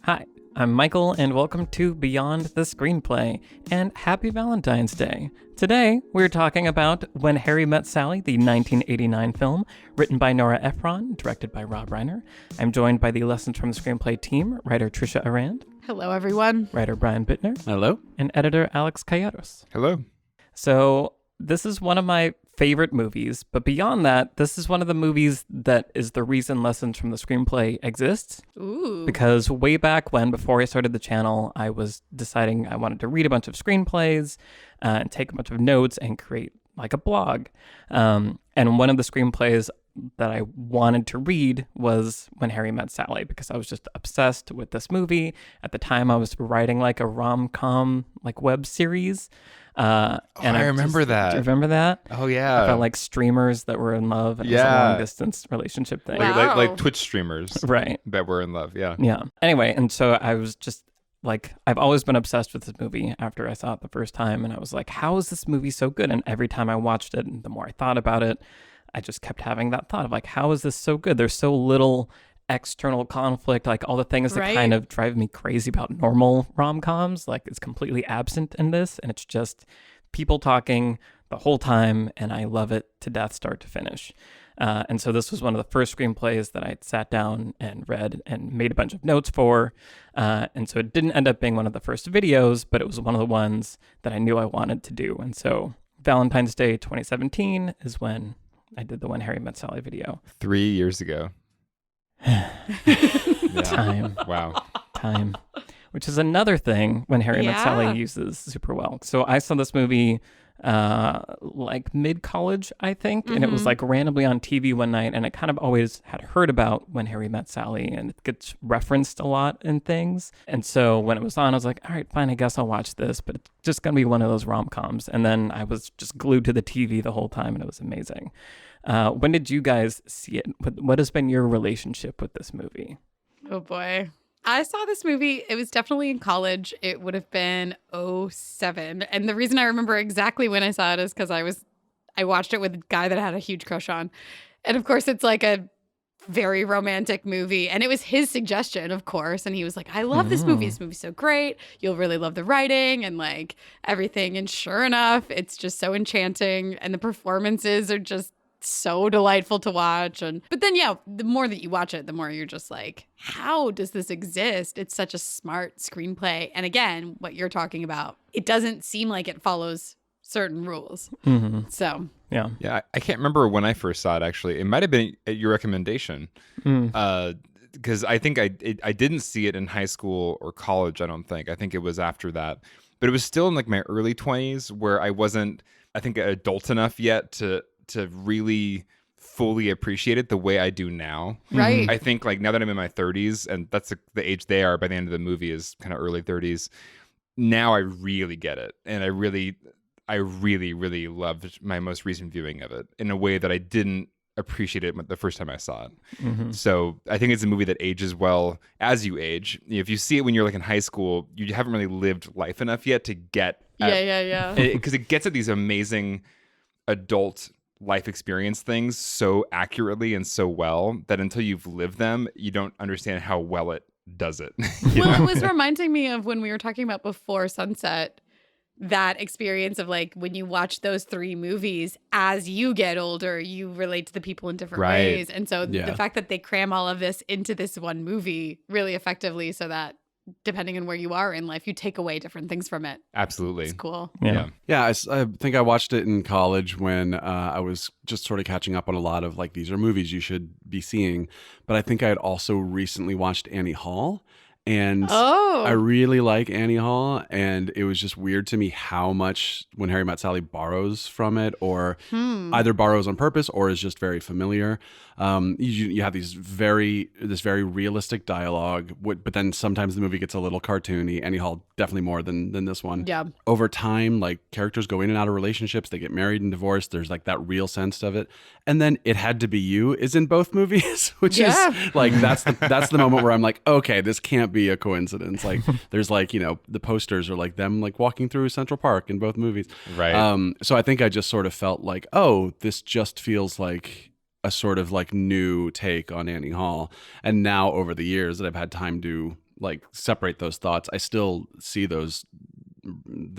Hi, I'm Michael, and welcome to Beyond the Screenplay, and happy Valentine's Day. Today, we're talking about When Harry Met Sally, the 1989 film, written by Nora Ephron, directed by Rob Reiner. I'm joined by the Lessons from the Screenplay team, writer Trisha Arand. Hello, everyone. Writer Brian Bittner. Hello. And editor Alex Calleros. Hello. So, this is one of my favorite movies, but beyond that, this is one of the movies that is the reason Lessons from the Screenplay exists. Ooh. Because way back when, before I started the channel, I was deciding I wanted to read a bunch of screenplays and take a bunch of notes and create like a blog. And one of the screenplays that I wanted to read was When Harry Met Sally, because I was just obsessed with this movie. At the time, I was writing like a rom-com like web series. I remember that. Do you remember that? Oh, yeah. About like streamers that were in love, and it was a long distance relationship thing. Wow. Like Twitch streamers. Right. That were in love, yeah. Yeah. Anyway, and so I was just like, I've always been obsessed with this movie after I saw it the first time. And I was like, how is this movie so good? And every time I watched it, and the more I thought about it, I just kept having that thought of like, how is this so good? There's so little external conflict, like all the things that kind of drive me crazy about normal rom-coms, like it's completely absent in this. And it's just people talking the whole time. And I love it to death, start to finish. And so this was one of the first screenplays that I sat down and read and made a bunch of notes for. And so it didn't end up being one of the first videos, but it was one of the ones that I knew I wanted to do. And so Valentine's Day 2017 is when I did the When Harry Met Sally video. 3 years ago. Time. Wow. Time. Which is another thing When Harry Met Sally uses super well. So I saw this movie like mid-college, I think, and it was like randomly on TV one night, and I kind of always had heard about When Harry Met Sally, and it gets referenced a lot in things. And so when it was on, I was like, all right, fine, I guess I'll watch this, but it's just gonna be one of those rom-coms. And then I was just glued to the TV the whole time, and it was amazing. When did you guys see it? What has been your relationship with this movie? Oh, boy. I saw this movie. It was definitely in college. It would have been 2007. And the reason I remember exactly when I saw it is because I watched it with a guy that I had a huge crush on. And of course, it's like a very romantic movie. And it was his suggestion, of course. And he was like, I love this movie. This movie's so great. You'll really love the writing and like everything. And sure enough, it's just so enchanting. And the performances are just so delightful to watch. But then, yeah, the more that you watch it, the more you're just like, how does this exist? It's such a smart screenplay. And again, what you're talking about, it doesn't seem like it follows certain rules. So Yeah, I can't remember when I first saw it, actually. It might have been at your recommendation. Because I think I didn't see it in high school or college, I don't think. I think it was after that. But it was still in like my early 20s where I wasn't, I think, adult enough yet to really fully appreciate it the way I do now. Right. I think like now that I'm in my 30s, and that's the age they are by the end of the movie is kind of early 30s. Now I really get it. And I really loved my most recent viewing of it in a way that I didn't appreciate it the first time I saw it. So I think it's a movie that ages well as you age. If you see it when you're like in high school, you haven't really lived life enough yet to get because it gets at these amazing adult life experience things so accurately and so well that until you've lived them, you don't understand how well it does it. Well, it was reminding me of when we were talking about Before Sunset, that experience of like when you watch those three movies, as you get older, you relate to the people in different ways. And so the fact that they cram all of this into this one movie really effectively so that depending on where you are in life, you take away different things from it. Absolutely. It's cool. Yeah. I think I watched it in college when I was just sort of catching up on a lot of like, these are movies you should be seeing. But I think I had also recently watched Annie Hall. And I really like Annie Hall, and it was just weird to me how much When Harry Met Sally borrows from it, or either borrows on purpose or is just very familiar. You have this very realistic dialogue, but then sometimes the movie gets a little cartoony. Annie Hall definitely more than this one. Yeah. Over time, like characters go in and out of relationships, they get married and divorced. There's like that real sense of it. And then It Had to Be You is in both movies, which is like that's the moment where I'm like, okay, this can't be a coincidence. Like there's like, you know, the posters are like them like walking through Central Park in both movies. Right. So I think I just sort of felt like, oh, this just feels like a sort of like new take on Annie Hall. And now over the years that I've had time to like separate those thoughts. I still see those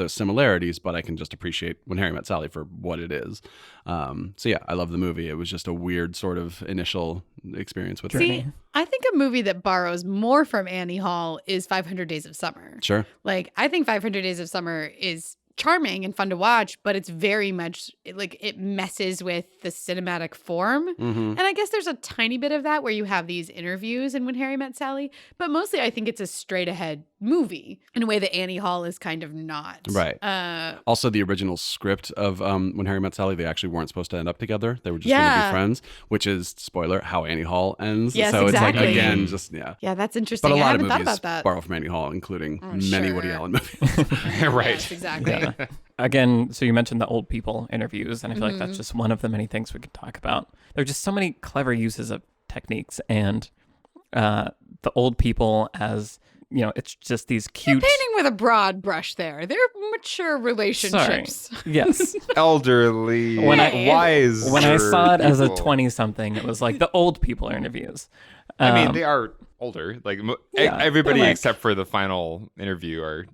similarities, but I can just appreciate When Harry Met Sally for what it is. So yeah, I love the movie. It was just a weird sort of initial experience with See, it. I think a movie that borrows more from Annie Hall is 500 Days of Summer. Sure. Like, I think 500 Days of Summer is charming and fun to watch, but it's very much like it messes with the cinematic form. And I guess there's a tiny bit of that where you have these interviews in When Harry Met Sally, but mostly I think it's a straight ahead movie in a way that Annie Hall is kind of not. Right. Also, the original script of When Harry Met Sally, they actually weren't supposed to end up together. They were just going to be friends, which is, spoiler, how Annie Hall ends. Yes, so exactly. it's like, again, just, yeah. Yeah, that's interesting. But a lot I of haven't thought movies about that. borrow from Annie Hall, including many Woody sure. Allen movies. Right. Yes, exactly. Again, so you mentioned the old people interviews, and I feel like that's just one of the many things we could talk about. There are just so many clever uses of techniques, and the old people as, you know, it's just these You're cute... painting with a broad brush there. They're mature relationships. Yes. Elderly, Hey. wise. When I saw it as a people. 20-something, it was like the old people interviews. I mean, they are older. Like yeah, everybody they're like- except for the final interview are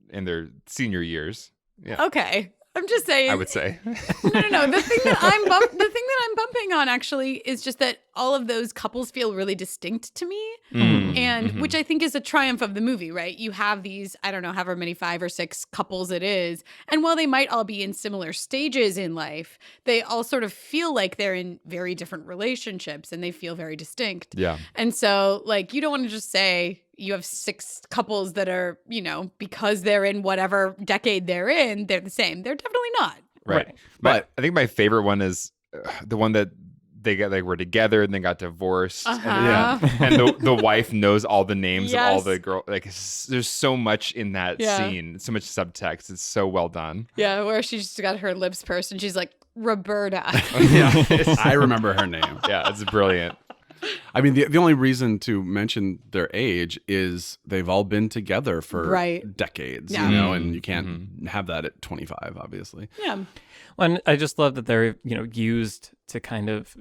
in their senior years. Yeah, Okay. I'm just saying. I would say. No. The thing that I'm bumping on actually is just that all of those couples feel really distinct to me, and which I think is a triumph of the movie. Right? You have these, I don't know, however many 5 or 6 couples it is, and while they might all be in similar stages in life, they all sort of feel like they're in very different relationships, and they feel very distinct. Yeah. And so, like, you don't want to just say you have 6 couples that are, you know, because they're in whatever decade they're in, they're the same. They're definitely not. Right. But I think my favorite one is the one that they were together and then got divorced. Uh-huh. And the wife knows all the names of all Yes. the girls. Like, there's so much in that Yeah. scene, so much subtext. It's so well done. Yeah, where she's just got her lips pursed and she's like, Roberta. Yeah. I remember her name. Yeah, it's brilliant. I mean, the only reason to mention their age is they've all been together for Right. decades, Yeah. you know, and you can't have that at 25, obviously. Yeah. Well, and I just love that they're, you know, used to kind of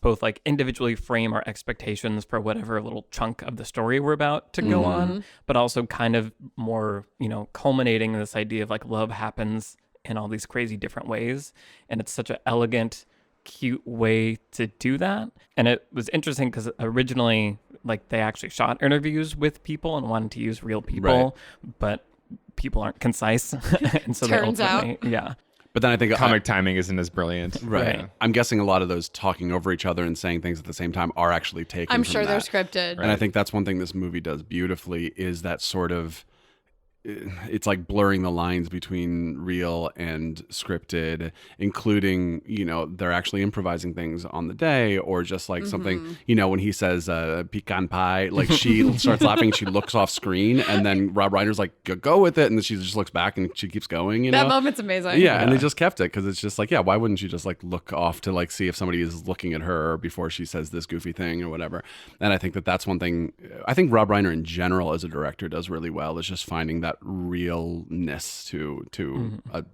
both like individually frame our expectations for whatever little chunk of the story we're about to go on, but also kind of more, you know, culminating in this idea of like love happens in all these crazy different ways. And it's such an elegant, cute way to do that. And it was interesting because originally, like, they actually shot interviews with people and wanted to use real people, but people aren't concise. And so Turns they out. ultimately, yeah. But then I think Comic timing isn't as brilliant. Right. Right. I'm guessing a lot of those talking over each other and saying things at the same time are actually taken I'm from sure they're that. scripted. And I think that's one thing this movie does beautifully is that sort of, it's like blurring the lines between real and scripted, including, you know, they're actually improvising things on the day, or just like something, you know, when he says pecan pie, like she starts laughing, she looks off screen, and then Rob Reiner's like, go with it, and then she just looks back and she keeps going, you That know? moment's amazing. Yeah, and they just kept it because it's just like, yeah, why wouldn't you just like look off to like see if somebody is looking at her before she says this goofy thing or whatever? And I think that that's one thing I think Rob Reiner in general as a director does really well, is just finding that realness to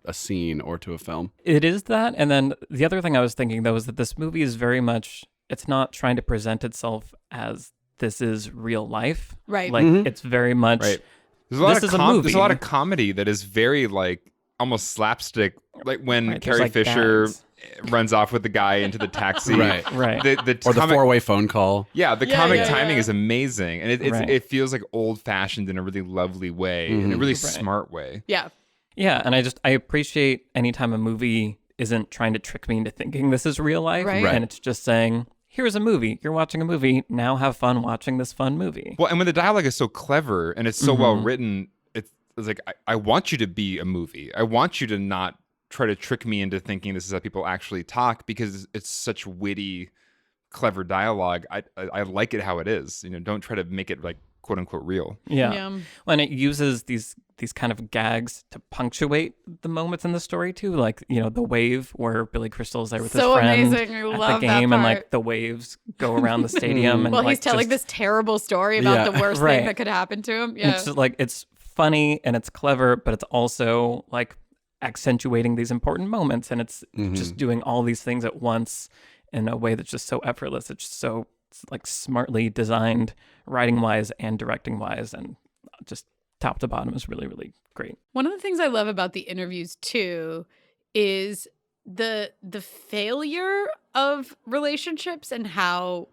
a scene or to a film. It is that. And then the other thing I was thinking, though, is that this movie is very much, it's not trying to present itself as this is real life. Right. Like, it's very much, Right. There's a lot this of is a movie. There's a lot of comedy that is very like almost slapstick, like when Right, there's, Carrie like, Fisher gags. runs off with the guy into the taxi. Right. Right. The Or the comic, four-way phone call. yeah, the Yeah, comic yeah, timing yeah. is amazing, and Right. it feels like old fashioned in a really lovely way, in a really smart way. Yeah. Yeah. And I appreciate anytime a movie isn't trying to trick me into thinking this is real life. Right. Right. And it's just saying, here's a movie. You're watching a movie. Now have fun watching this fun movie. Well, and when the dialogue is so clever and it's so well written, it's like I want you to be a movie. I want you to not try to trick me into thinking this is how people actually talk, because it's such witty, clever dialogue. I like it how it is. You know, don't try to make it like quote unquote real. Yeah. Yeah. And it uses these kind of gags to punctuate the moments in the story too, like, you know, the wave where Billy Crystal is there with So his friend amazing. I at love the that game, and part. like the waves go around the stadium. And Well, like, he's telling just- this terrible story about Yeah. the worst Right. thing that could happen to him. and Yeah. It's just like, it's funny and it's clever, but it's also like accentuating these important moments, and it's just doing all these things at once in a way that's just so effortless. It's just so It's like smartly designed, writing wise and directing wise, and just top to bottom is really, really great. One of the things I love about the interviews too is the failure of relationships and how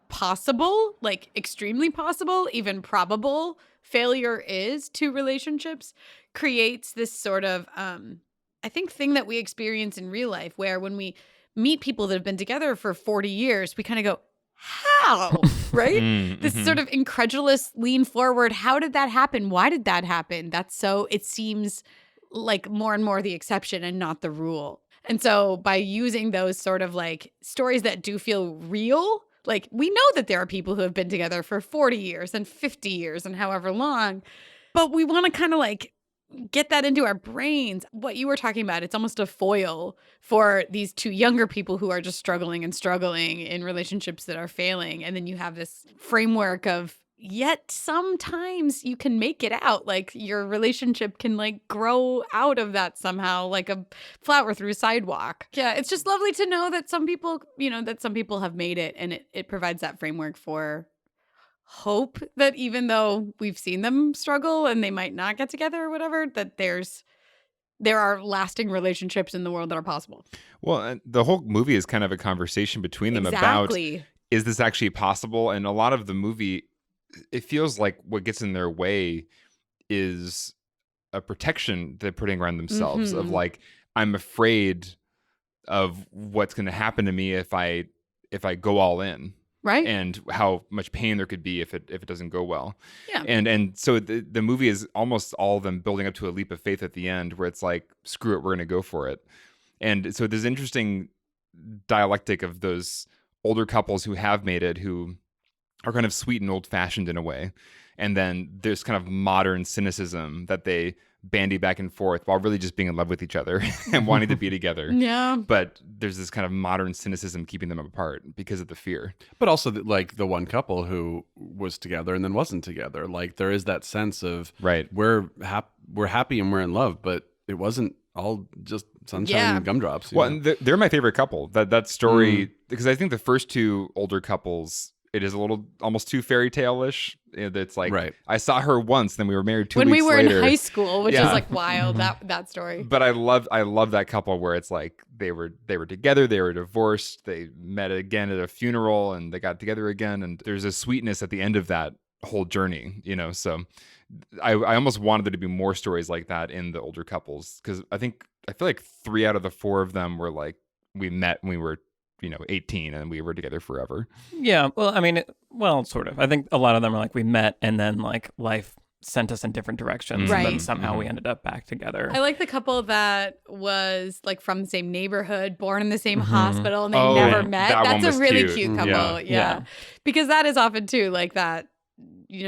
possible, like extremely possible, even probable failure is to relationships creates this sort of I think thing that we experience in real life where when we meet people that have been together for 40 years, we kind of go, how? Right? This sort of incredulous lean forward. How did that happen? Why did that happen? It seems like more and more the exception and not the rule. And so by using those sort of like stories that do feel real, like we know that there are people who have been together for 40 years and 50 years and however long, but we want to kind of like get that into our brains. What you were talking about, it's almost a foil for these two younger people who are just struggling in relationships that are failing. And then you have this framework of, yet sometimes you can make it out. Like your relationship can like grow out of that somehow, like a flower through a sidewalk. Yeah, it's just lovely to know that some people, that some people have made it, and it provides that framework for hope that even though we've seen them struggle and they might not get together or whatever, that there are lasting relationships in the world that are possible. Well, and the whole movie is kind of a conversation between them about, is this actually possible? And a lot of the movie, it feels like what gets in their way is a protection they're putting around themselves of like, I'm afraid of what's going to happen to me if I go all in. Right. And how much pain there could be if it doesn't go well. Yeah. And so the movie is almost all of them building up to a leap of faith at the end where it's like, screw it, we're going to go for it. And so there's interesting dialectic of those older couples who have made it, who are kind of sweet and old fashioned in a way. And then there's kind of modern cynicism that they bandy back and forth while really just being in love with each other and wanting to be together. Yeah. But there's this kind of modern cynicism keeping them apart because of the fear. But also like the one couple who was together and then wasn't together. Like there is that sense of we're happy and we're in love, but it wasn't all just sunshine and gumdrops. Well, and they're my favorite couple. That story, because I think the first two older couples, it is a little almost too fairy tale-ish. It's like, I saw her once, then we were married 2 weeks later. When we were in high school, which is like wild, that story. But I love that couple where it's like they were together, they were divorced, they met again at a funeral, and they got together again. And there's a sweetness at the end of that whole journey, So I almost wanted there to be more stories like that in the older couples, because I feel like 3 out of the 4 of them were like, we met when we were 18 and we were together forever. Yeah. Well, I mean, sort of. I think a lot of them are like, we met and then like life sent us in different directions. Right. And then somehow we ended up back together. I like the couple that was like from the same neighborhood, born in the same hospital, and they never met. That's a really cute couple. Yeah. Because that is often too like that,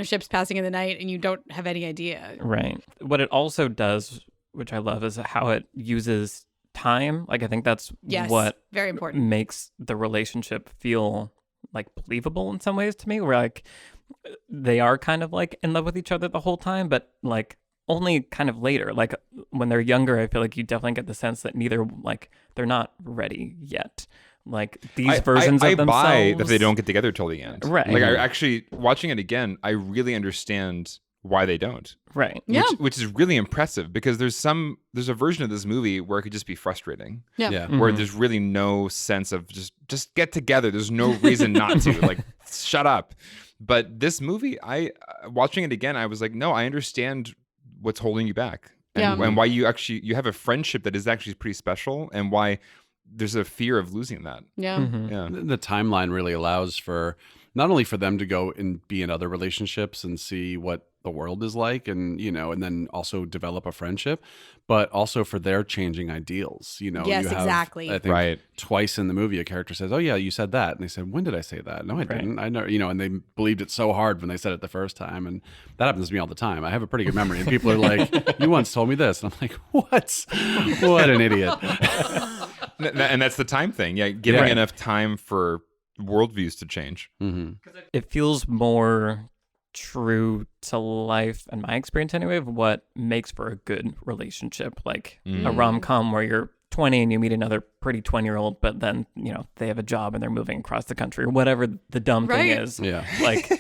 ships passing in the night and you don't have any idea. Right. What it also does, which I love, is how it uses time. Like I think that's what very important makes the relationship feel like believable in some ways to me, where like they are kind of like in love with each other the whole time, but like only kind of later. Like when they're younger, I feel like you definitely get the sense that neither, like they're not ready yet. Like these versions of themselves. I buy that they don't get together till the end. Right. Like I actually, watching it again, I really understand why they don't. Right. Yeah. Which is really impressive, because there's a version of this movie where it could just be frustrating. Yeah. Where there's really no sense of just get together. There's no reason not to. Like, shut up. But this movie, watching it again, I was like, no, I understand what's holding you back. And why you have a friendship that is actually pretty special, and why there's a fear of losing that. Yeah. Yeah. The timeline really allows for not only for them to go and be in other relationships and see what the world is like, and and then also develop a friendship, but also for their changing ideals. Yes, exactly. I think twice in the movie a character says, "Oh yeah, you said that," and they said, "When did I say that?" No, I didn't. I know, and they believed it so hard when they said it the first time, and that happens to me all the time. I have a pretty good memory, and people are like, "You once told me this," and I'm like, "What? What an idiot!" And that's the time thing. Yeah, giving enough time for worldviews to change. It feels more true to life, in my experience anyway, of what makes for a good relationship. Like a rom-com where you're 20 and you meet another pretty 20-year-old, but then, you know, they have a job and they're moving across the country or whatever the dumb thing is. Yeah. Like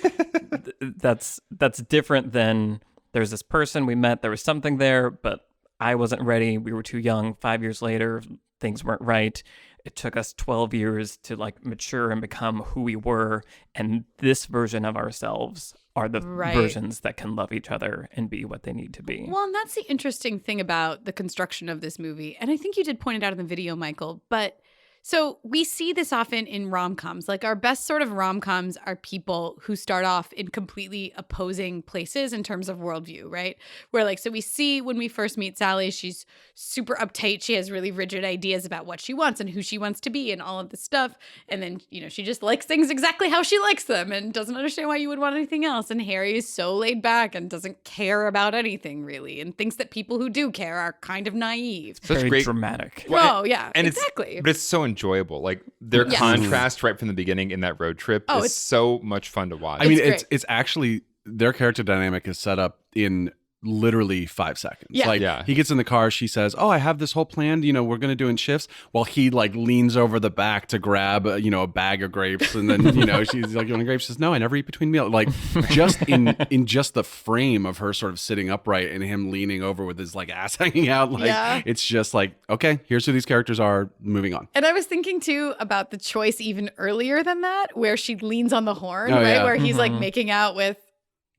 that's different than there's this person we met, there was something there, but I wasn't ready. We were too young. 5 years later, things weren't right. It took us 12 years to like mature and become who we were. And this version of ourselves are the versions that can love each other and be what they need to be. Well, and that's the interesting thing about the construction of this movie. And I think you did point it out in the video, Michael, but so we see this often in rom-coms. Like our best sort of rom-coms are people who start off in completely opposing places in terms of worldview, right? Where like, so we see when we first meet Sally, she's super uptight. She has really rigid ideas about what she wants and who she wants to be and all of this stuff. And then, you know, she just likes things exactly how she likes them and doesn't understand why you would want anything else. And Harry is so laid back and doesn't care about anything really and thinks that people who do care are kind of naive. Very great, dramatic. Well, yeah, and exactly. But it's so enjoyable. Like their contrast right from the beginning in that road trip is so much fun to watch. I mean, it's actually their character dynamic is set up in literally 5 seconds. Yeah. He gets in the car, she says, "Oh, I have this whole plan, you know, we're going to do in shifts," while he like leans over the back to grab, you know, a bag of grapes, and then, you know, she's like, "You want grapes?" She says, "No, I never eat between meals." Like just in just the frame of her sort of sitting upright and him leaning over with his like ass hanging out, like it's just like, okay, here's who these characters are, moving on. And I was thinking too about the choice even earlier than that, where she leans on the horn, right? Yeah. Where he's like making out with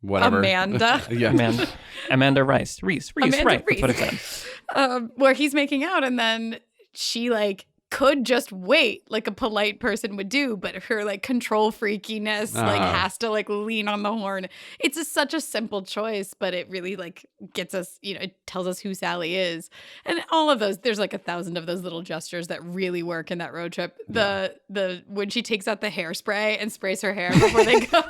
Whatever. Amanda. Amanda Reese, right? That's what it said. Where he's making out, and then she like could just wait like a polite person would do, but her like control freakiness like has to like lean on the horn. It's such a simple choice, but it really like gets us, you know, it tells us who Sally is. And all of those, there's like 1,000 of those little gestures that really work in that road trip. The when she takes out the hairspray and sprays her hair before they go.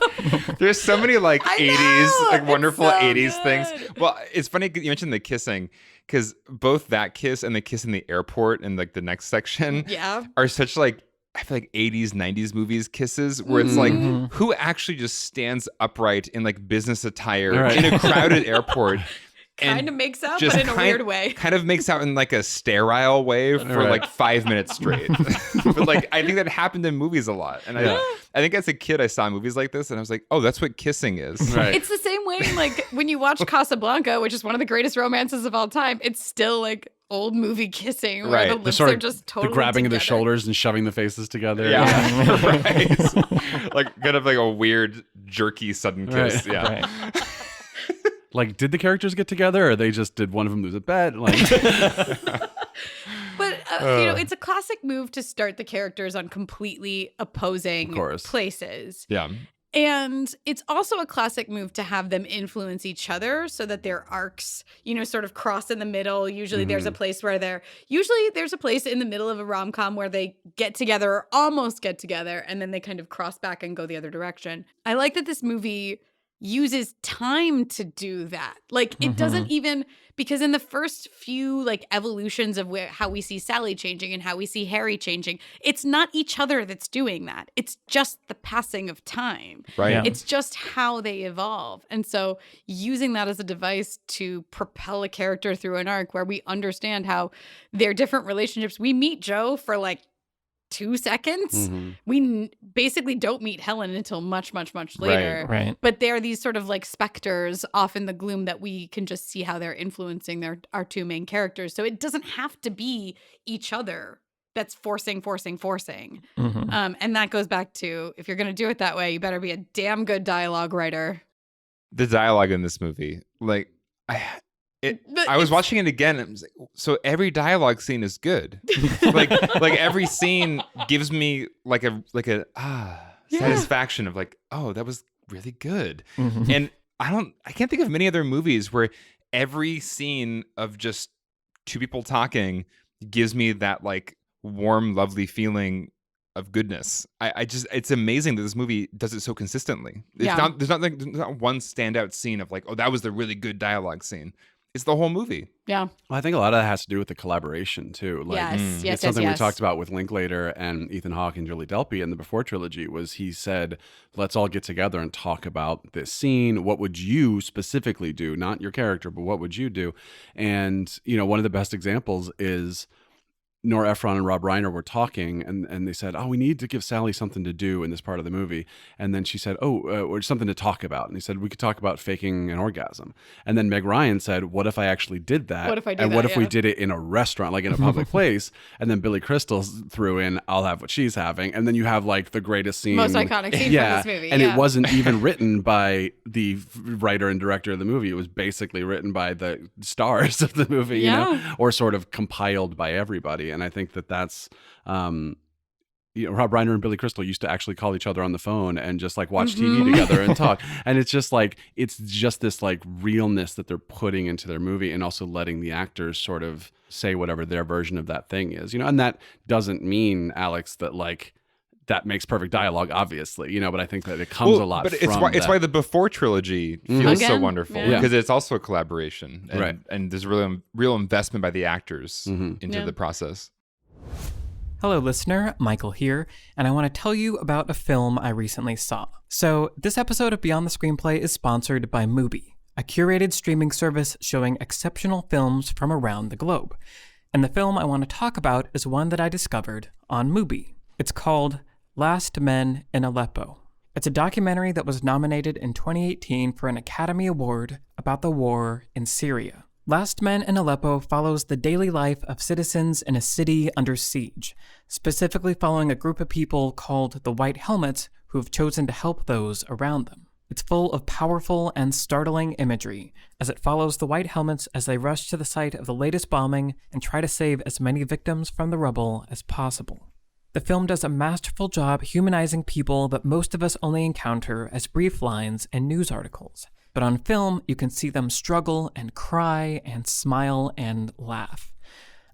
There's so many like 80s, like wonderful so 80s good. things. Well, it's funny you mentioned the kissing, because both that kiss and the kiss in the airport in like the next section are such like, I feel like 80s, 90s movies kisses where it's like, who actually just stands upright in like business attire in a crowded airport? Kind of makes out, but in a weird way. Kind of makes out in like a sterile way for like 5 minutes straight. But like, I think that happened in movies a lot. And I think as a kid, I saw movies like this and I was like, oh, that's what kissing is. Right. It's the same way, like when you watch Casablanca, which is one of the greatest romances of all time, it's still like old movie kissing where the lips are just totally the grabbing together. of the shoulders and shoving the faces together. Yeah. Right. Like kind of like a weird, jerky, sudden kiss. Right. Yeah. Right. Like, did the characters get together, or they just did one of them lose a bet? Like, but you know, it's a classic move to start the characters on completely opposing places. Yeah. And it's also a classic move to have them influence each other so that their arcs, you know, sort of cross in the middle. Usually there's a place where there's a place in the middle of a rom-com where they get together or almost get together, and then they kind of cross back and go the other direction. I like that this movie uses time to do that. Like it doesn't even, because in the first few like evolutions of how we see Sally changing and how we see Harry changing, it's not each other that's doing that. It's just the passing of time. Right. Yeah. It's just how they evolve. And so using that as a device to propel a character through an arc where we understand how their different relationships, we meet Joe for like 2 seconds. We basically don't meet Helen until much, much, much later. Right. But they're these sort of like specters off in the gloom that we can just see how they're influencing our two main characters. So it doesn't have to be each other that's forcing. And that goes back to, if you're going to do it that way, you better be a damn good dialogue writer. The dialogue in this movie, like, I was watching it again and I was like, so every dialogue scene is good. like every scene gives me like a satisfaction of like, oh, that was really good. And I can't think of many other movies where every scene of just two people talking gives me that like warm, lovely feeling of goodness. It's amazing that this movie does it so consistently. There's not one standout scene of like, oh, that was the really good dialogue scene. It's the whole movie. Yeah. Well, I think a lot of that has to do with the collaboration too. Like, it's something we talked about with Linklater and Ethan Hawke and Julie Delpy in the Before trilogy. Was he said, "Let's all get together and talk about this scene. What would you specifically do? Not your character, but what would you do?" And you know, one of the best examples is Nora Ephron and Rob Reiner were talking, and they said, "Oh, we need to give Sally something to do in this part of the movie." And then she said, "Oh, or something to talk about." And he said, "We could talk about faking an orgasm." And then Meg Ryan said, "What if I actually did that? What if I do and that? what if we Yeah. did it in a restaurant, like in a public place?" And then Billy Crystal threw in, "I'll have what she's having." And then you have like the greatest scene, Most iconic scene yeah, from this movie. and yeah. it wasn't even written by the writer and director of the movie. It was basically written by the stars of the movie, you know, or sort of compiled by everybody. And I think that that's, Rob Reiner and Billy Crystal used to actually call each other on the phone and just like watch TV together and talk. And it's just this like realness that they're putting into their movie, and also letting the actors sort of say whatever their version of that thing is, you know. And that doesn't mean, Alex, that like that makes perfect dialogue, obviously, you know, but I think that it comes a lot but from it's why the Before trilogy feels so Again, wonderful, yeah. because it's also a collaboration, and, Right. and there's real investment by the actors into the process. Hello, listener. Michael here, and I want to tell you about a film I recently saw. So, this episode of Beyond the Screenplay is sponsored by Mubi, a curated streaming service showing exceptional films from around the globe. And the film I want to talk about is one that I discovered on Mubi. It's called Last Men in Aleppo. It's a documentary that was nominated in 2018 for an Academy Award about the war in Syria. Last Men in Aleppo follows the daily life of citizens in a city under siege, specifically following a group of people called the White Helmets who have chosen to help those around them. It's full of powerful and startling imagery, as it follows the White Helmets as they rush to the site of the latest bombing and try to save as many victims from the rubble as possible. The film does a masterful job humanizing people that most of us only encounter as brief lines in news articles. But on film, you can see them struggle and cry and smile and laugh.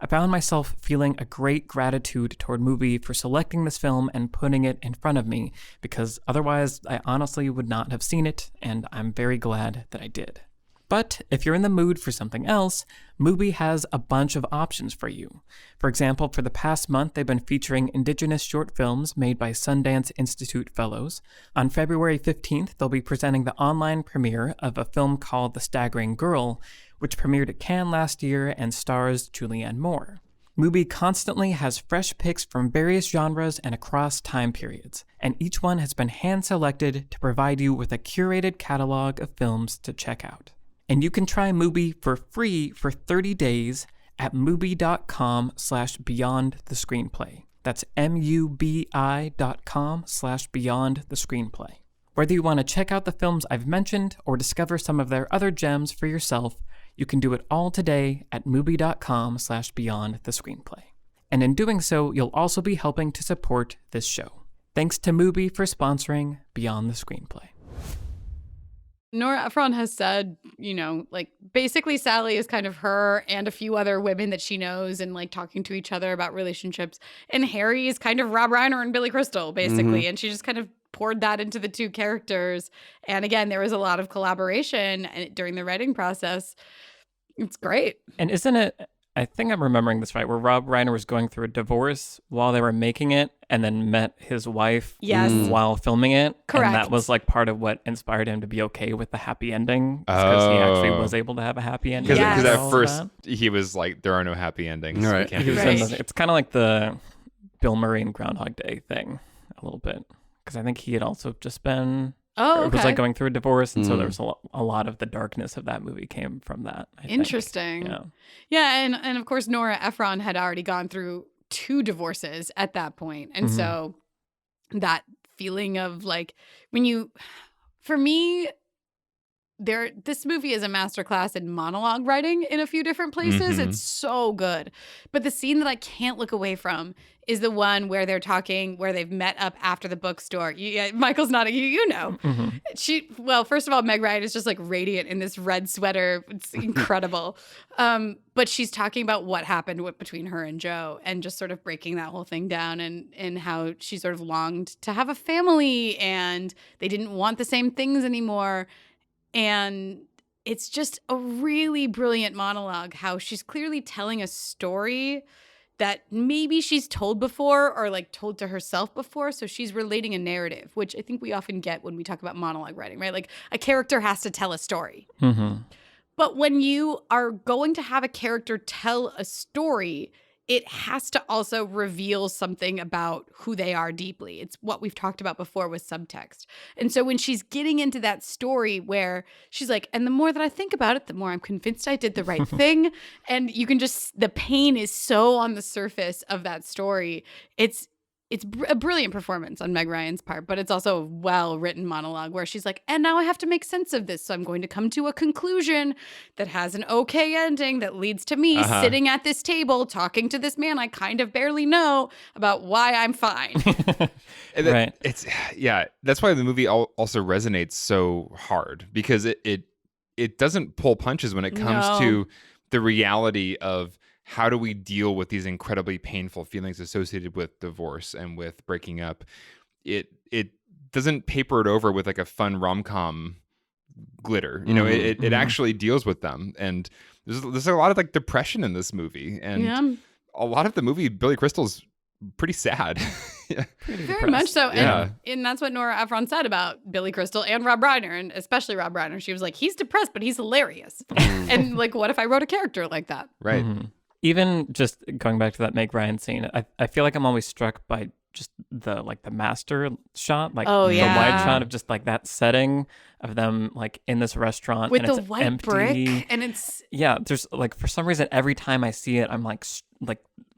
I found myself feeling a great gratitude toward Mubi for selecting this film and putting it in front of me, because otherwise I honestly would not have seen it, and I'm very glad that I did. But if you're in the mood for something else, Mubi has a bunch of options for you. For example, for the past month, they've been featuring Indigenous short films made by Sundance Institute Fellows. On February 15th, they'll be presenting the online premiere of a film called The Staggering Girl, which premiered at Cannes last year and stars Julianne Moore. Mubi constantly has fresh picks from various genres and across time periods, and each one has been hand-selected to provide you with a curated catalog of films to check out. And you can try Mubi for free for 30 days at mubi.com/beyondthescreenplay. That's mubi.com/beyondthescreenplay. Whether you want to check out the films I've mentioned or discover some of their other gems for yourself, you can do it all today at mubi.com/beyondthescreenplay. And in doing so, you'll also be helping to support this show. Thanks to Mubi for sponsoring Beyond the Screenplay. Nora Ephron has said, you know, like basically Sally is kind of her and a few other women that she knows and like talking to each other about relationships. And Harry is kind of Rob Reiner and Billy Crystal, basically. And she just kind of poured that into the two characters. And again, there was a lot of collaboration during the writing process. It's great. And isn't it, I think I'm remembering this right, where Rob Reiner was going through a divorce while they were making it and then met his wife while filming it. Correct. And that was like part of what inspired him to be okay with the happy ending, because he actually was able to have a happy ending. Because Yes. at first he was like, there are no happy endings. Right. We can't He do was this. it's kind of like the Bill Murray and Groundhog Day thing a little bit, because I think he had also just been was like going through a divorce, and so there was a lot of the darkness of that movie came from that. I think. Interesting. Yeah, and of course Nora Ephron had already gone through 2 divorces at that point. And so that feeling of like for me, this movie is a masterclass in monologue writing in a few different places. It's so good. But the scene that I can't look away from is the one where they're talking, where they've met up after the bookstore. Michael's nodding. You know. Well, first of all, Meg Ryan is just like radiant in this red sweater. It's incredible. But she's talking about what happened between her and Joe, and just sort of breaking that whole thing down, and how she sort of longed to have a family and they didn't want the same things anymore. And it's just a really brilliant monologue, how she's clearly telling a story that maybe she's told before or like told to herself before. So she's relating a narrative, which I think we often get when we talk about monologue writing, right? Like a character has to tell a story. But when you are going to have a character tell a story, it has to also reveal something about who they are deeply. It's what we've talked about before with subtext. And so when she's getting into that story where she's like, and the more that I think about it, the more I'm convinced I did the right thing. And you can just, the pain is so on the surface of that story. It's a brilliant performance on Meg Ryan's part, but it's also a well-written monologue where she's like, and now I have to make sense of this. So I'm going to come to a conclusion that has an okay ending that leads to me sitting at this table talking to this man I kind of barely know about why I'm fine. Right. That's why the movie also resonates so hard, because it doesn't pull punches when it comes to the reality of how do we deal with these incredibly painful feelings associated with divorce and with breaking up. It doesn't paper it over with like a fun rom-com glitter. You know, it actually deals with them. And there's a lot of like depression in this movie. And a lot of the movie, Billy Crystal's pretty sad. Very much so. And that's what Nora Ephron said about Billy Crystal and Rob Reiner, and especially Rob Reiner. She was like, he's depressed, but he's hilarious. And like, what if I wrote a character like that? Right. Even just going back to that Meg Ryan scene, I feel like I'm always struck by just the master shot, like the wide shot of just like that setting of them like in this restaurant with and the it's white empty. brick, and it's there's like for some reason every time I see it I'm like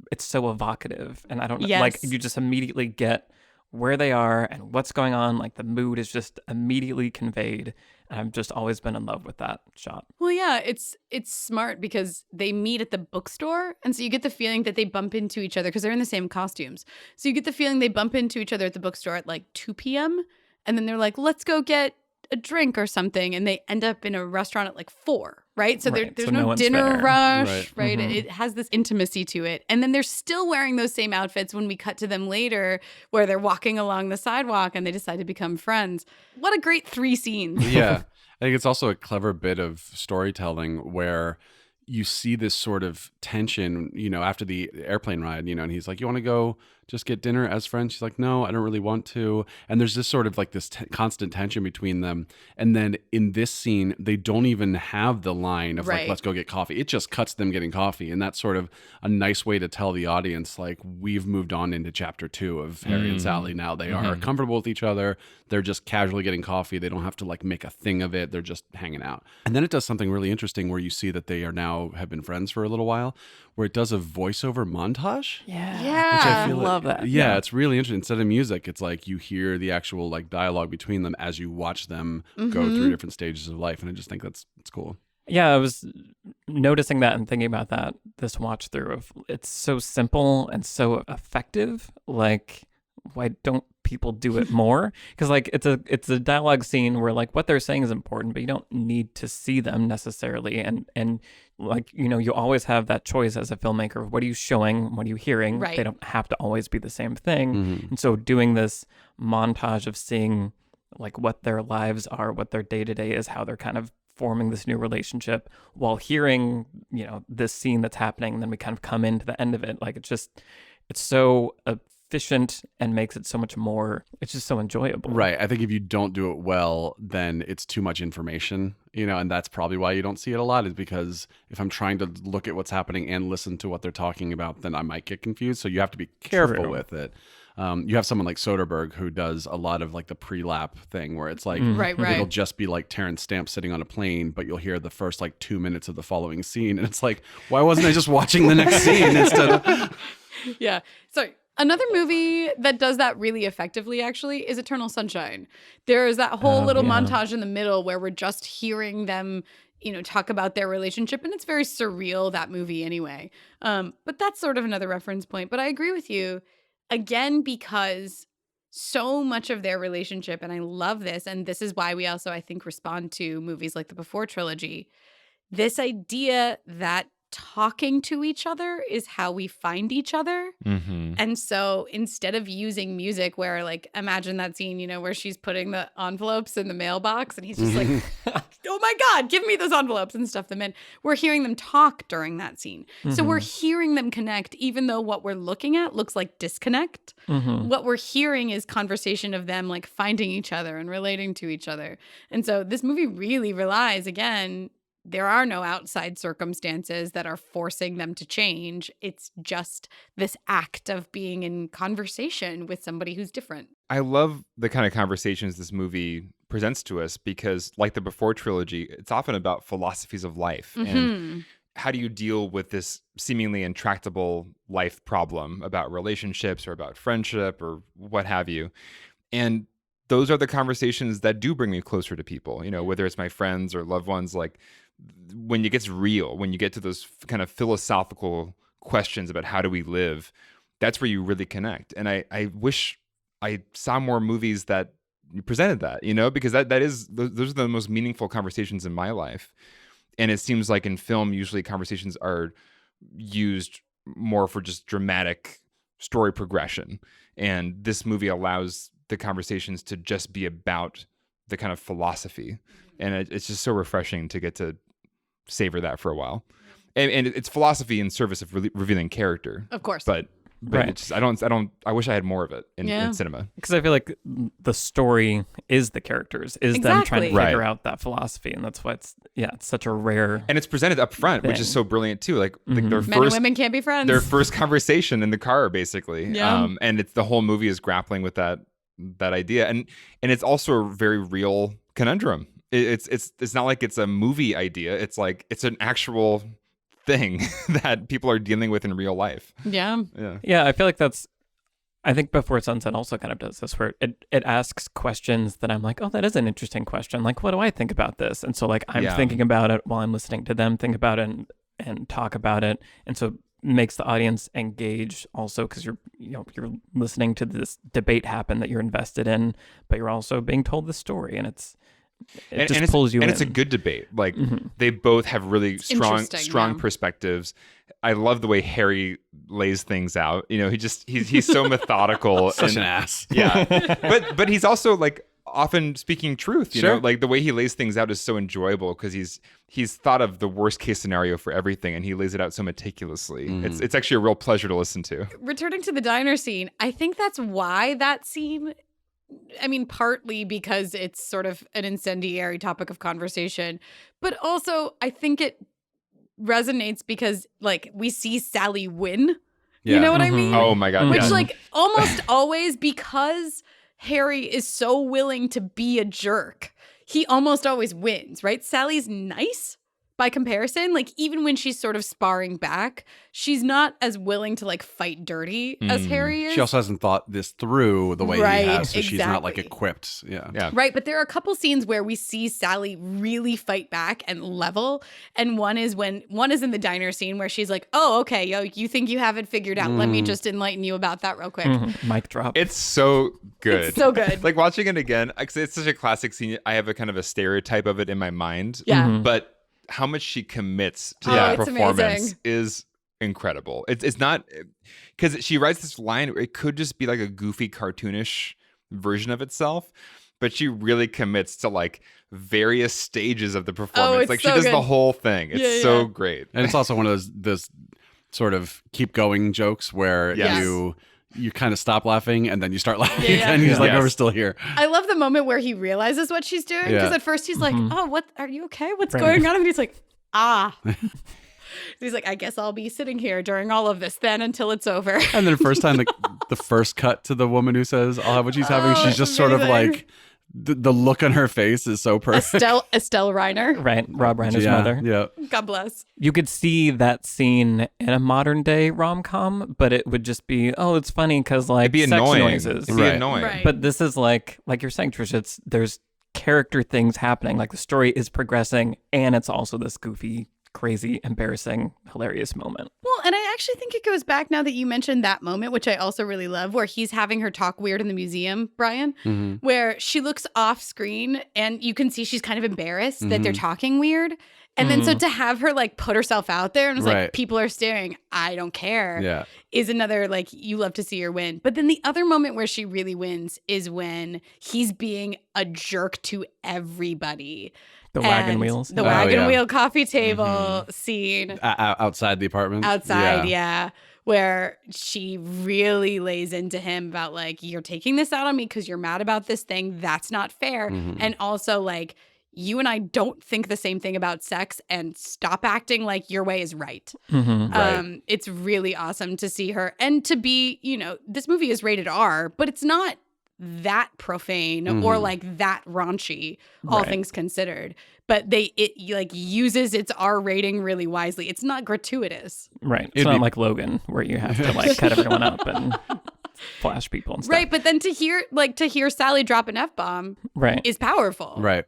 it's so evocative, and I don't like you just immediately get where they are and what's going on. Like the mood is just immediately conveyed. I've just always been in love with that shot. Well, yeah, it's smart because they meet at the bookstore. And so you get the feeling that they bump into each other because they're in the same costumes. So you get the feeling they bump into each other at the bookstore at like 2 p.m. And then they're like, let's go get a drink or something. And they end up in a restaurant at like 4, right? So there's so no dinner there. rush, right? It has this intimacy to it. And then they're still wearing those same outfits when we cut to them later where they're walking along the sidewalk and they decide to become friends. What a great 3 scenes. Yeah. I think it's also a clever bit of storytelling where you see this sort of tension, you know, after the airplane ride, you know, and he's like, you want to go just get dinner as friends? She's like, no, I don't really want to. And there's this sort of like this constant tension between them. And then in this scene, they don't even have the line of like, let's go get coffee. It just cuts them getting coffee. And that's sort of a nice way to tell the audience, like, we've moved on into chapter 2 of Harry and Sally. Now they are comfortable with each other. They're just casually getting coffee. They don't have to like make a thing of it. They're just hanging out. And then it does something really interesting where you see that they are now have been friends for a little while, where it does a voiceover montage. Yeah. Which I feel love that. Yeah, it's really interesting. Instead of music, it's like you hear the actual like dialogue between them as you watch them go through different stages of life. And I just think it's cool. Yeah, I was noticing that and thinking about that this watch through of it's so simple and so effective. Like, why don't people do it more? Because like it's a dialogue scene where like what they're saying is important, but you don't need to see them necessarily. And like, you know, you always have that choice as a filmmaker. What are you showing? What are you hearing? Right. They don't have to always be the same thing. And so doing this montage of seeing like what their lives are, what their day-to-day is, how they're kind of forming this new relationship while hearing, you know, this scene that's happening, and then we kind of come into the end of it. Like it's so efficient and makes it so much more, it's just so enjoyable. Right. I think if you don't do it well, then it's too much information, you know, and that's probably why you don't see it a lot, is because if I'm trying to look at what's happening and listen to what they're talking about, then I might get confused. So you have to be careful with it. You have someone like Soderbergh who does a lot of like the pre-lap thing where it's like it'll just be like Terrence Stamp sitting on a plane, but you'll hear the first like 2 minutes of the following scene, and it's like, why wasn't I just watching the next scene instead of Yeah. So another movie that does that really effectively actually is Eternal Sunshine. There's that whole little montage in the middle where we're just hearing them, you know, talk about their relationship, and it's very surreal, that movie anyway. But that's sort of another reference point. But I agree with you. Again, because so much of their relationship, and I love this, and this is why we also, I think, respond to movies like the Before trilogy, this idea that talking to each other is how we find each other. And so instead of using music where, like, imagine that scene, you know, where she's putting the envelopes in the mailbox and he's just like, oh my God, give me those envelopes and stuff them in. We're hearing them talk during that scene. So we're hearing them connect, even though what we're looking at looks like disconnect. What we're hearing is conversation of them like finding each other and relating to each other. And so this movie really relies, again, there are no outside circumstances that are forcing them to change. It's just this act of being in conversation with somebody who's different. I love the kind of conversations this movie presents to us because, like the Before trilogy, it's often about philosophies of life and how do you deal with this seemingly intractable life problem about relationships or about friendship or what have you. And those are the conversations that do bring me closer to people, you know, whether it's my friends or loved ones. Like when it gets real, when you get to those kind of philosophical questions about how do we live, that's where you really connect. And I wish I saw more movies that presented that, you know, because those are the most meaningful conversations in my life. And it seems like in film, usually conversations are used more for just dramatic story progression. And this movie allows the conversations to just be about the kind of philosophy. And it's just so refreshing to get to savor that for a while. And it's philosophy in service of revealing character. Of course. But Right. it's I wish I had more of it in cinema. Because I feel like the story is the characters, is them trying to Exactly. figure out that philosophy. And that's why it's such a rare. And it's presented up front, which is thing. so brilliant too. Like their Men and first women can't be friends. their first conversation in the car, basically. Yeah. And it's the whole movie is grappling with that idea. And it's also a very real conundrum. It's not like it's a movie idea. It's like it's an actual thing that people are dealing with in real life. Yeah. Yeah, I feel like I think Before Sunset also kind of does this, where it asks questions that I'm like, oh, that is an interesting question. Like, what do I think about this? And so like I'm thinking about it while I'm listening to them think about it and talk about it. And so it makes the audience engage also because you're listening to this debate happen that you're invested in, but you're also being told the story, and it just pulls you in. And it's a good debate. Like they both have really strong perspectives. I love the way Harry lays things out. You know, he's so methodical. Such an ass. Yeah. but he's also like often speaking truth, you know, like the way he lays things out is so enjoyable because he's thought of the worst case scenario for everything and he lays it out so meticulously. It's actually a real pleasure to listen to. Returning to the diner scene, I think that's why that scene, I mean, partly because it's sort of an incendiary topic of conversation, but also I think it resonates because like we see Sally win. Yeah. You know what I mean? Oh my God. Which yes. like almost always, because Harry is so willing to be a jerk, he almost always wins, right? Sally's nice by comparison. Like even when she's sort of sparring back, she's not as willing to like fight dirty as Harry is. She also hasn't thought this through the way he has, so she's not like exactly. equipped. Yeah. Right, but there are a couple scenes where we see Sally really fight back and level, and one is in the diner scene where she's like, "Oh, okay, yo, you think you have it figured out? Let me just enlighten you about that real quick." Mic drop. It's so good. It's so good. Like watching it again, it's such a classic scene. I have a kind of a stereotype of it in my mind. Yeah. But how much she commits to Oh, that it's performance amazing. is incredible. It's not because she writes this line. It could just be like a goofy, cartoonish version of itself, but she really commits to like various stages of the performance. it's Like so she does the good. whole thing. It's so great. And it's also one of those sort of keep going jokes where Yes. you kind of stop laughing and then you start laughing Yeah, yeah. and he's like, Yes. oh, we're still here. I love the moment where he realizes what she's doing because Yeah. at first he's like, "Oh, what? Are you okay? What's Right. going on?" And he's like, "Ah." He's like, "I guess I'll be sitting here during all of this then until it's over." And then first time the first cut to the woman who says, I'll have what she's having, she's just sort of amazing. like, the look on her face is so perfect. Estelle Reiner. Right, Rob Reiner's yeah, mother. Yeah. God bless. You could see that scene in a modern day rom-com, but it would just be, oh, it's funny because like It'd be sex annoying. noises. It'd be Right. annoying. Right. But this is like you're saying, Trish, there's character things happening. Like the story is progressing, and it's also this goofy, crazy, embarrassing, hilarious moment. Well, and I actually think it goes back now that you mentioned that moment, which I also really love, where he's having her talk weird in the museum, Brian, where she looks off screen and you can see she's kind of embarrassed that they're talking weird. And then so to have her like put herself out there and it's Right. like, people are staring, I don't care, Yeah. is another like, you love to see her win. But then the other moment where she really wins is when he's being a jerk to everybody. The wagon And wheels. The Oh, wagon yeah. wheel coffee table scene. Outside the apartment. Outside, yeah. Where she really lays into him about like, you're taking this out on me because you're mad about this thing. That's not fair. And also like, you and I don't think the same thing about sex, and stop acting like your way is right. Right. It's really awesome to see her, and to be, this movie is rated R, but it's not that profane or like that raunchy, all things considered. But it uses its R rating really wisely. It's not gratuitous. Right. It's not like Logan, where you have to like cut everyone up and flash people and stuff. Right, but then to hear Sally drop an F-bomb is powerful. Right.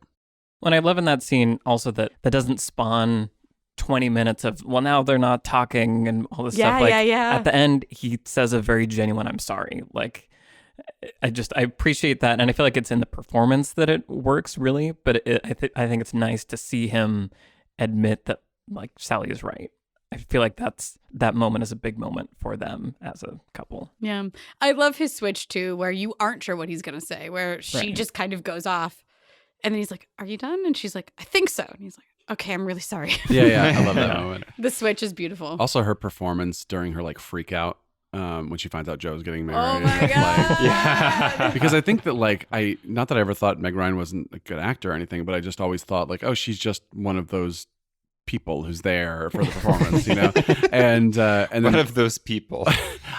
When I love in that scene also that doesn't spawn 20 minutes of, well, now they're not talking and all this stuff. Like, at the end, he says a very genuine, I'm sorry. Like, I appreciate that. And I feel like it's in the performance that it works really. But I think it's nice to see him admit that, like, Sally is right. I feel like that moment is a big moment for them as a couple. Yeah. I love his switch too, where you aren't sure what he's going to say, where she just kind of goes off. And then he's like, are you done? And she's like, I think so. And he's like, okay, I'm really sorry. Yeah. I love that moment. The switch is beautiful. Also, her performance during her like freak out when she finds out Joe's getting married. Oh my God. Because I think that like not that I ever thought Meg Ryan wasn't a good actor or anything, but I just always thought like, oh, she's just one of those people who's there for the performance, and then one of those people.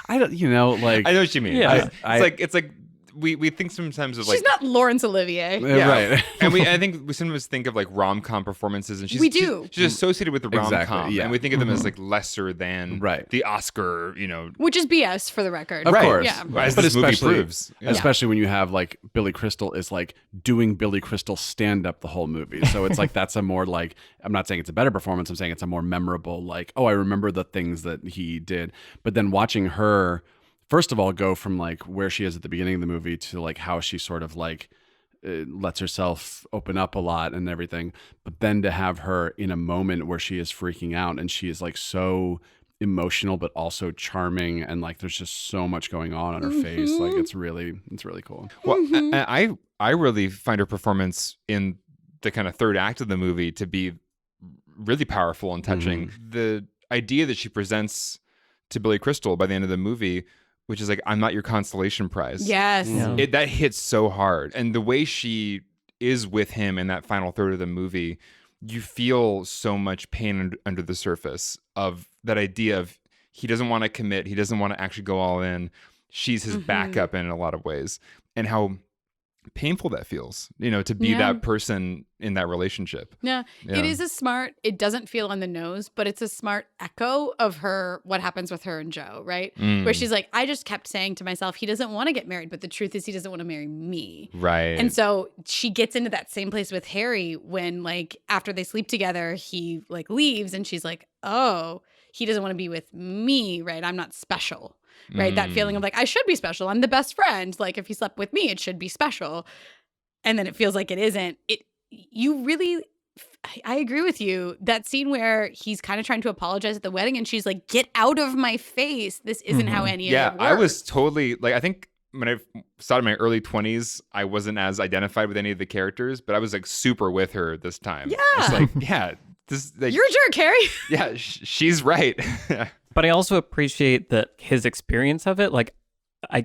I don't, like I know what you mean. Yeah. It's like we think sometimes of like she's not Laurence Olivier. Right. And I think we sometimes think of like rom-com performances, and she's associated with the rom-com, Exactly, yeah. and we think of them as like lesser than the Oscar, which is BS for the record. Of course. Yeah. As this movie proves. Especially when you have like Billy Crystal is like doing Billy Crystal stand up the whole movie. So it's like that's a more like, I'm not saying it's a better performance, I'm saying it's a more memorable, like, oh, I remember the things that he did. But then watching her first of all go from like where she is at the beginning of the movie to like how she sort of like lets herself open up a lot and everything, but then to have her in a moment where she is freaking out and she is like so emotional but also charming, and like there's just so much going on her face, like it's really cool. Well, I really find her performance in the kind of third act of the movie to be really powerful and touching. The idea that she presents to Billy Crystal by the end of the movie, which is like, I'm not your consolation prize. Yes. Yeah. That hits so hard. And the way she is with him in that final third of the movie, you feel so much pain under the surface of that idea of he doesn't want to commit. He doesn't want to actually go all in. She's his backup in a lot of ways. And how painful that feels, to be that person in that relationship. Yeah. It is it doesn't feel on the nose, but it's a smart echo of what happens with her and Joe, right? Where she's like, I just kept saying to myself, he doesn't want to get married, but the truth is he doesn't want to marry me. Right. And so she gets into that same place with Harry when like after they sleep together, he like leaves and she's like, oh, he doesn't want to be with me, right? I'm not special. Right. That feeling of like, I should be special. I'm the best friend. Like if he slept with me, it should be special. And then it feels like it isn't. I agree with you. That scene where he's kind of trying to apologize at the wedding and she's like, get out of my face. This isn't how any of it works. I was totally like, I think when I saw it in my early 20s, I wasn't as identified with any of the characters, but I was like super with her this time. Yeah. It's like, yeah. This, like, you're a jerk, Harry. Yeah, she's right. But I also appreciate that his experience of it, like I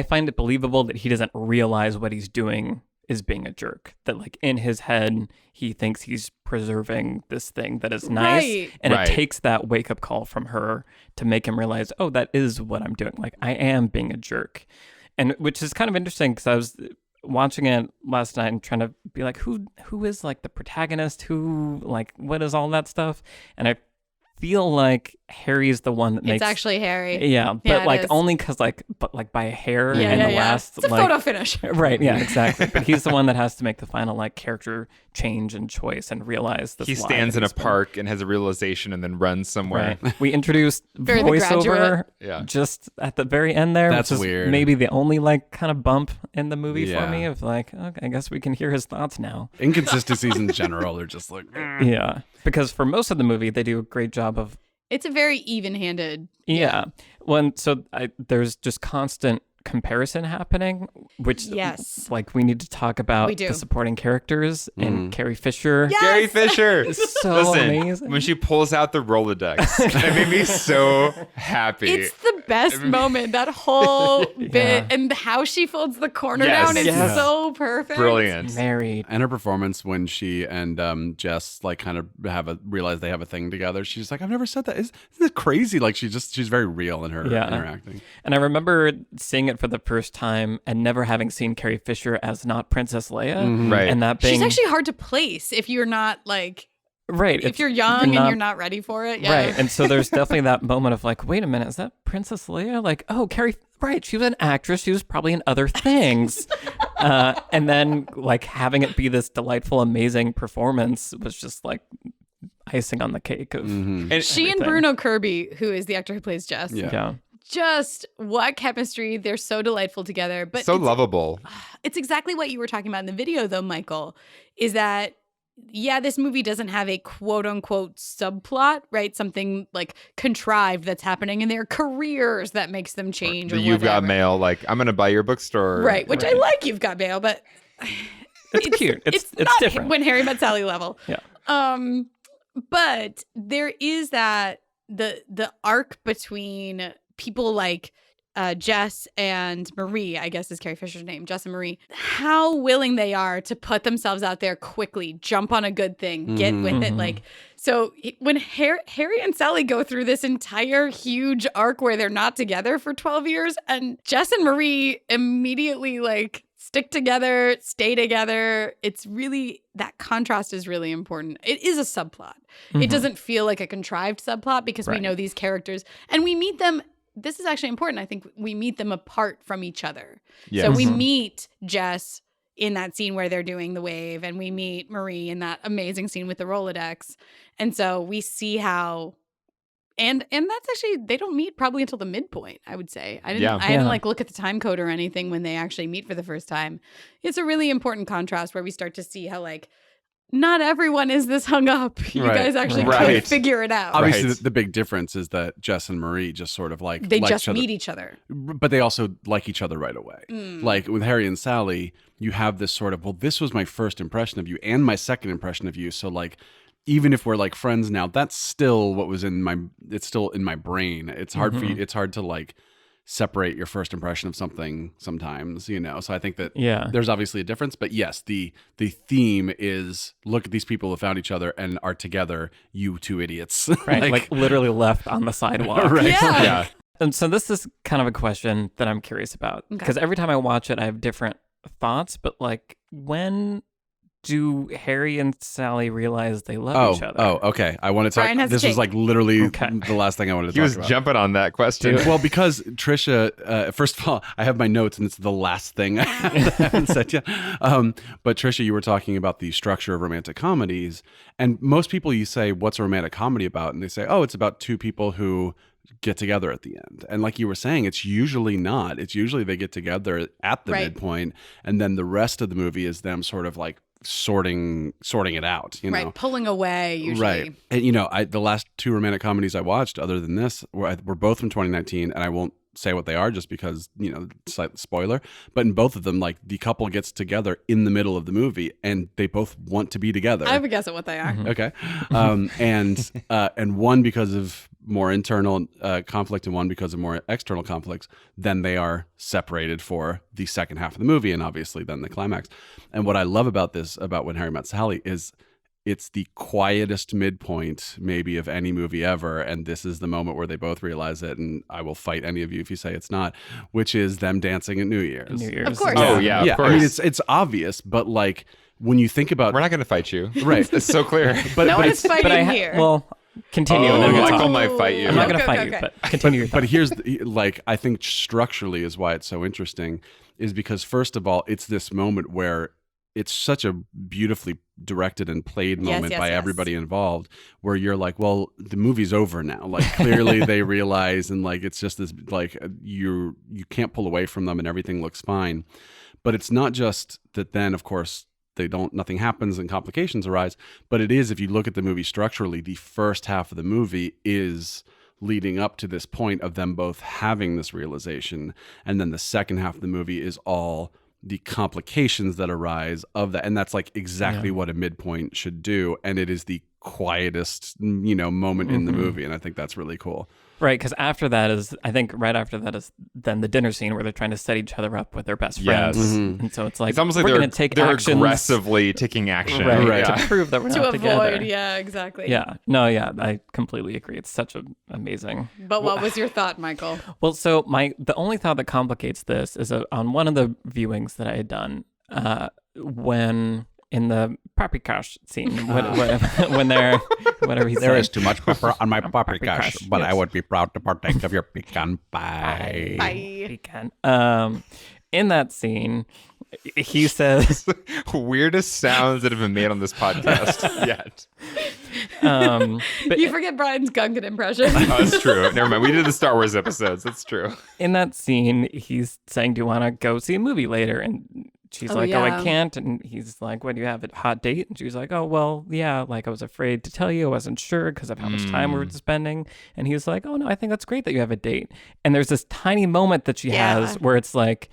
find it believable that he doesn't realize what he's doing is being a jerk. That like in his head, he thinks he's preserving this thing that is nice. Right. And it takes that wake up call from her to make him realize, oh, that is what I'm doing. Like I am being a jerk. And which is kind of interesting because I was watching it last night and trying to be like, who is like the protagonist? Who like, what is all that stuff? And I feel like Harry's the one that makes... It's actually Harry. Yeah, but like only because like by a hair in the last... It's a photo finish. Right, yeah, exactly. But he's the one that has to make the final like character change and choice and realize this. He stands in a park and has a realization and then runs somewhere. Right. We introduced voiceover just at the very end there. That's which is weird. Maybe the only like kind of bump in the movie for me of like, okay, I guess we can hear his thoughts now. Inconsistencies in general are just like... Yeah, because for most of the movie, they do a great job of... It's a very even-handed. Yeah. Well, so there's just constant comparison happening, which like we need to talk about the supporting characters and Carrie Fisher. Yes! Carrie Fisher is so amazing. When she pulls out the Rolodex, it made me so happy. It's the best moment. That whole bit and how she folds the corner down is so perfect. Brilliant. Married. And her performance when she and Jess like kind of realize they have a thing together. She's like, I've never said that. Isn't it crazy? Like she's very real in her interacting. And I remember seeing it for the first time and never having seen Carrie Fisher as not Princess Leia. Right. And that being, she's actually hard to place if you're not like, right. If you're young and you're not ready for it. Yeah. Right. And so there's definitely that moment of like, wait a minute, is that Princess Leia? Like, oh, Carrie, right. She was an actress. She was probably in other things. And then like having it be this delightful, amazing performance was just like icing on the cake of And she and Bruno Kirby, who is the actor who plays Jess. yeah. Just what chemistry. They're so delightful together. But so lovable. It's exactly what you were talking about in the video, though, Michael, is that, this movie doesn't have a quote unquote subplot, right? Something like contrived that's happening in their careers that makes them change. Or You've got whatever. mail, like, I'm going to buy your bookstore. Right. Which I like, You've Got Mail, but It's cute. It's not different. When Harry Met Sally level. Yeah. But there is that the arc between people like Jess and Marie, I guess is Carrie Fisher's name, Jess and Marie, how willing they are to put themselves out there quickly, jump on a good thing, get with it. Like, so when Harry and Sally go through this entire huge arc where they're not together for 12 years, and Jess and Marie immediately like stick together, stay together. It's really, that contrast is really important. It is a subplot. It doesn't feel like a contrived subplot because we know these characters and we meet them. This is actually important. I think we meet them apart from each other. Yes. So we meet Jess in that scene where they're doing the wave, and we meet Marie in that amazing scene with the Rolodex. And so we see how, and that's actually, they don't meet probably until the midpoint, I would say. I didn't like look at the time code or anything when they actually meet for the first time. It's a really important contrast where we start to see how like, not everyone is this hung up. You guys actually could figure it out. Obviously, the big difference is that Jess and Marie just sort of like they just meet each other, but they also like each other right away. Like with Harry and Sally, you have this sort of, well, this was my first impression of you and my second impression of you. So like, even if we're like friends now, that's still what was it's still in my brain. It's hard for you. It's hard to like separate your first impression of something sometimes, so I think that there's obviously a difference, but yes, the theme is, look at these people who found each other and are together, you two idiots. Right. like literally left on the sidewalk. Right. Yeah. And so this is kind of a question that I'm curious about, because every time I watch it I have different thoughts, but like, when do Harry and Sally realize they love each other? Oh, okay. I want to talk. This was like literally the last thing I wanted to talk about. He was jumping on that question. Well, because Trisha, first of all, I have my notes and it's the last thing I haven't said yet. But Trisha, you were talking about the structure of romantic comedies. And most people, you say, what's a romantic comedy about? And they say, oh, it's about two people who get together at the end. And like you were saying, it's usually not. It's usually they get together at the midpoint, and then the rest of the movie is them sort of like sorting it out, right, pulling away usually. Right. And the last two romantic comedies I watched other than this were both from 2019, and I won't say what they are just because slight spoiler, but in both of them, like, the couple gets together in the middle of the movie and they both want to be together. I have a guess at what they are. Okay. And one because of more internal conflict and one because of more external conflicts, then they are separated for the second half of the movie and obviously then the climax. And what I love about When Harry Met Sally is it's the quietest midpoint maybe of any movie ever, and this is the moment where they both realize it, and I will fight any of you if you say it's not, which is them dancing at New Year's. Of course. Oh yeah, of course. I mean, it's obvious, but like when you think about, we're not going to fight you, right? It's so clear. But no one's fighting here. Well, continue. And then we'll Michael talk. might fight you. I'm not going to fight you, but continue. But here's I think structurally is why it's so interesting, is because first of all, it's this moment where it's such a beautifully directed and played moment by everybody involved, where you're like, well, the movie's over now. Like, clearly they realize, and like, it's just this, like, you can't pull away from them and everything looks fine. But it's not just that then, of course, nothing happens and complications arise, but it is, if you look at the movie structurally, the first half of the movie is leading up to this point of them both having this realization. And then the second half of the movie is all the complications that arise of that, and that's like exactly what a midpoint should do, and it is the quietest moment in the movie, and I think that's really cool. Right, because after that is, I think right after that is then the dinner scene where they're trying to set each other up with their best friends. Yes. And so it's like, It's almost like we're they're, going to take they're actions aggressively taking action. right, Yeah. to prove that we're To not avoid, together. yeah, exactly. Yeah, no, yeah, I completely agree. It's such an amazing. But what was your thought, Michael? Well, so the only thought that complicates this is on one of the viewings that I had done, when in the paprikash scene, when they're whatever he's There saying. is too much pepper on my paprikash, Paprikash, but I yes. would be proud to partake of your pecan pie. Bye. Pecan. In that scene, he says, Weirdest sounds that have been made on this podcast yet. but You forget Brian's Gungan impression. Oh, that's true. Never mind. We did the Star Wars episodes. That's true. in that scene, he's saying, "Do you want to go see a movie later?" And she's Oh, like, "Oh, yeah. I can't." And he's like, "What, do you have a hot date?" And she's like, "Oh, well, yeah, like I was afraid to tell you. I wasn't sure because of how much time we were spending." And he's like, "Oh, no, I think that's great that you have a date." And there's this tiny moment that she Yeah. has where it's like,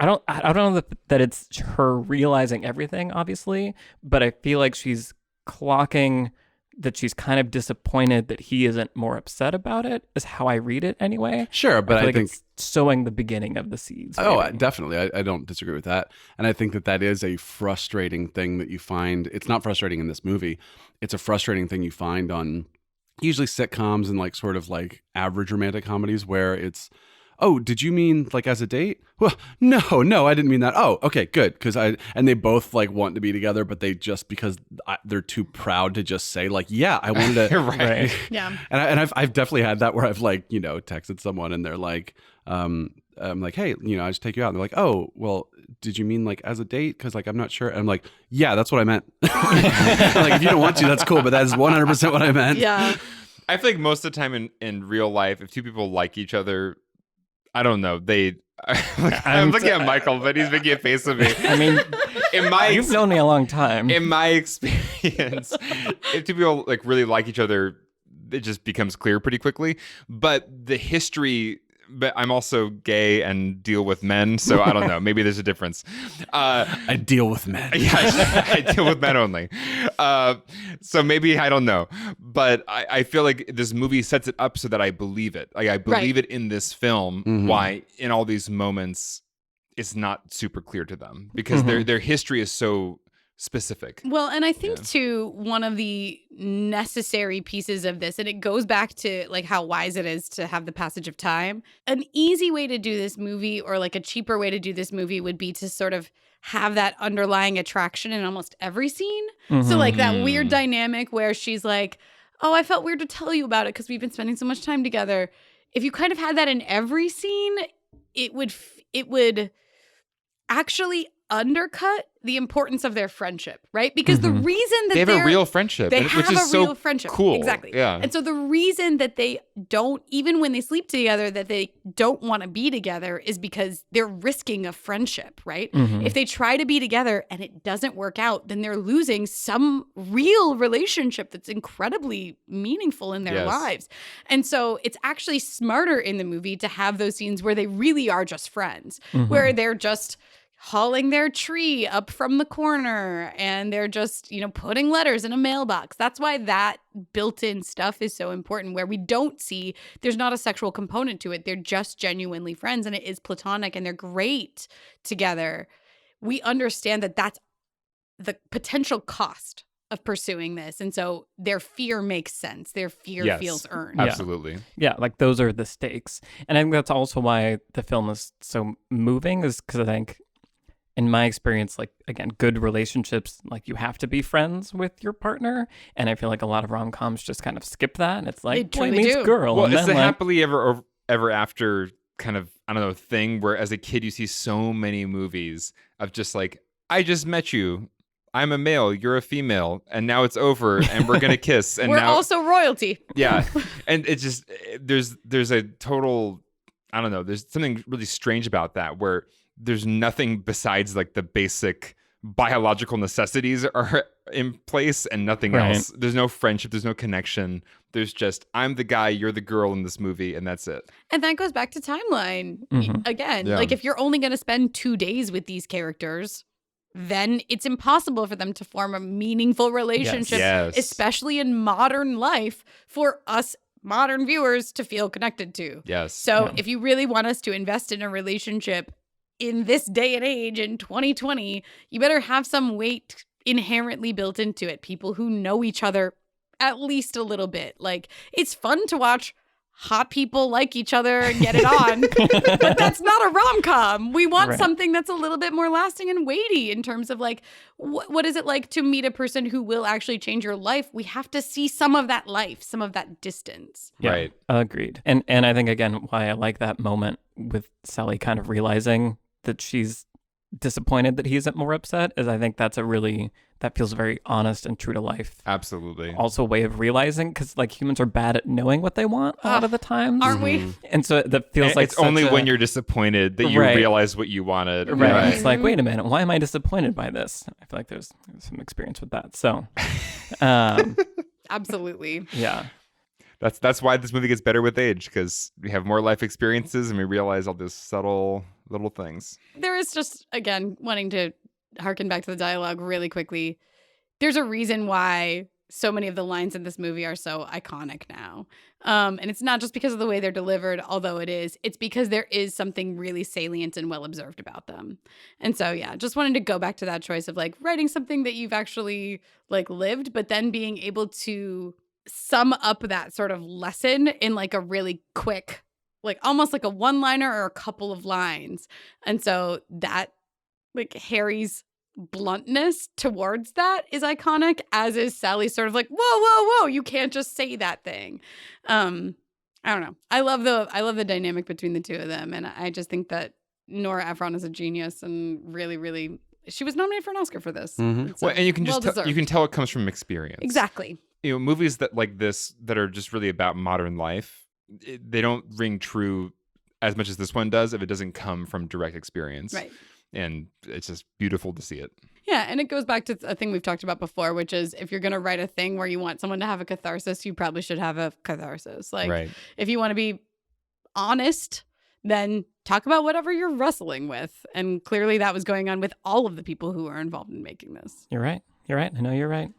I don't know that it's her realizing everything, obviously, but I feel like she's clocking that she's kind of disappointed that he isn't more upset about it, is how I read it anyway. Sure, but I feel I like think it's sowing the beginning of the seeds. Oh, maybe. definitely. I don't disagree with that. And I think that that is a frustrating thing that you find. It's not frustrating in this movie. It's a frustrating thing you find on usually sitcoms and like sort of like average romantic comedies where it's, oh, did you mean like as a date? Well, no, I didn't mean that. Oh, okay, good. And they both like want to be together, but they just, because they're too proud to just say like, yeah, I wanted to. Right. Yeah. And I've definitely had that where I've like, texted someone and they're like, I'm like, hey, I just take you out. And they're like, oh, well, did you mean like as a date? Because like, I'm not sure. And I'm like, yeah, that's what I meant. Like, if you don't want to, that's cool. But that is 100% what I meant. Yeah. I feel like most of the time in real life, if two people like each other, I don't know, I'm looking at Michael, but he's making a face at me. I mean, You've known me a long time. In my experience, if two people like really like each other, it just becomes clear pretty quickly. But the history, but I'm also gay and deal with men, so I don't know. Maybe there's a difference. I deal with men. Yeah, I deal with men only. So maybe, I don't know. But I feel like this movie sets it up so that I believe it. Like I believe it in this film, why in all these moments it's not super clear to them. Because their history is so specific. Well, and I think too, one of the necessary pieces of this, and it goes back to like how wise it is to have the passage of time. An easy way to do this movie, or like a cheaper way to do this movie, would be to sort of have that underlying attraction in almost every scene. So like that weird dynamic where she's like, oh, I felt weird to tell you about it because we've been spending so much time together. If you kind of had that in every scene, it would actually undercut the importance of their friendship, right? Because the reason that They have a real friendship, they which have is a so real friendship, cool. exactly. Yeah. And so the reason that they don't, even when they sleep together, that they don't want to be together is because they're risking a friendship, right? If they try to be together and it doesn't work out, then they're losing some real relationship that's incredibly meaningful in their lives. And so it's actually smarter in the movie to have those scenes where they really are just friends, where they're just hauling their tree up from the corner and they're just, putting letters in a mailbox. That's why that built-in stuff is so important, where we don't see, there's not a sexual component to it. They're just genuinely friends and it is platonic and they're great together. We understand that that's the potential cost of pursuing this. And so their fear makes sense. Their fear feels earned. Absolutely. Yeah, like those are the stakes. And I think that's also why the film is so moving, is because I think, in my experience, like, again, good relationships, like, you have to be friends with your partner. And I feel like a lot of rom-coms just kind of skip that. And it's like, boy meets girl. Well, and it's then, the like, happily ever after kind of, I don't know, thing where as a kid you see so many movies of just like, I just met you. I'm a male, you're a female, and now it's over and we're going to kiss. And we're now, also royalty. Yeah. And it's just, there's a total, I don't know, there's something really strange about that where there's nothing besides like the basic biological necessities are in place and nothing else. There's no friendship. There's no connection. There's just, I'm the guy, you're the girl in this movie, and that's it. And that goes back to timeline again. Yeah. Like if you're only going to spend 2 days with these characters, then it's impossible for them to form a meaningful relationship, Yes. especially in modern life, for us modern viewers to feel connected to. Yes. So Yeah. if you really want us to invest in a relationship in this day and age in 2020, you better have some weight inherently built into it. People who know each other at least a little bit. Like, it's fun to watch hot people like each other and get it on, but that's not a rom-com. We want Right. something that's a little bit more lasting and weighty in terms of like, what is it like to meet a person who will actually change your life? We have to see some of that life, some of that distance. Yeah, Right. agreed. And I think, again, why I like that moment with Sally kind of realizing that she's disappointed that he isn't more upset is I think that feels very honest and true to life. Absolutely. Also a way of realizing, because like humans are bad at knowing what they want a lot of the times. Aren't we? And so that feels like it's only such when a- you're disappointed that you Right. realize what you wanted. Right. Yeah. It's like, wait a minute, why am I disappointed by this? I feel like there's some experience with that. So, Absolutely. yeah. That's why this movie gets better with age, because we have more life experiences and we realize all these subtle little things. There is just, again, wanting to harken back to the dialogue really quickly. There's a reason why so many of the lines in this movie are so iconic now. And it's not just because of the way they're delivered, although it is. It's because there is something really salient and well observed about them. And so, yeah, just wanted to go back to that choice of like writing something that you've actually like lived, but then being able to sum up that sort of lesson in like a really quick, like almost like a one-liner or a couple of lines. And so that, like, Harry's bluntness towards that is iconic, as is Sally's sort of like, whoa, you can't just say that thing. I don't know. I love the dynamic between the two of them, and I just think that Nora Ephron is a genius and really, really, she was nominated for an Oscar for this. Mhm. So, Well, and you can just well-deserved. you can tell it comes from experience. Exactly. You know, movies that like this that are just really about modern life, they don't ring true as much as this one does if it doesn't come from direct experience. Right. And it's just beautiful to see it. Yeah, and it goes back to a thing we've talked about before, which is if you're going to write a thing where you want someone to have a catharsis, you probably should have a catharsis. Like, Right. if you want to be honest, then talk about whatever you're wrestling with. And clearly that was going on with all of the people who were involved in making this. You're right. I know you're right.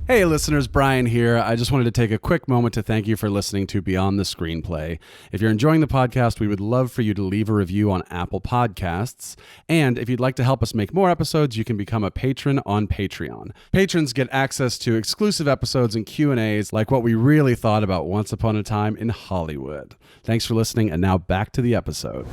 Hey listeners, Brian here. I just wanted to take a quick moment to thank you for listening to Beyond the Screenplay. If you're enjoying the podcast, we would love for you to leave a review on Apple Podcasts. And if you'd like to help us make more episodes, you can become a patron on Patreon. Patrons get access to exclusive episodes and Q&As like what we really thought about Once Upon a Time in Hollywood. Thanks for listening, and now back to the episode.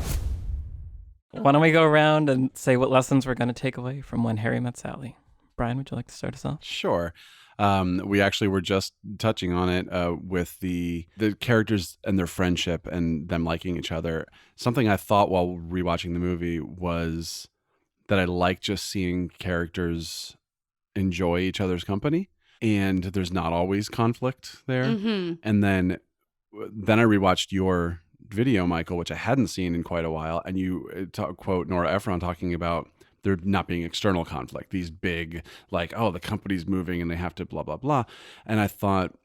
Why don't we go around and say what lessons we're going to take away from When Harry Met Sally? Brian, would you like to start us off? Sure. We actually were just touching on it with the characters and their friendship and them liking each other. Something I thought while rewatching the movie was that I like just seeing characters enjoy each other's company, and there's not always conflict there. Mm-hmm. And then I rewatched your video, Michael, which I hadn't seen in quite a while, and you quote Nora Ephron talking about there not being external conflict, these big, like, oh, the company's moving and they have to blah, blah, blah. And I thought,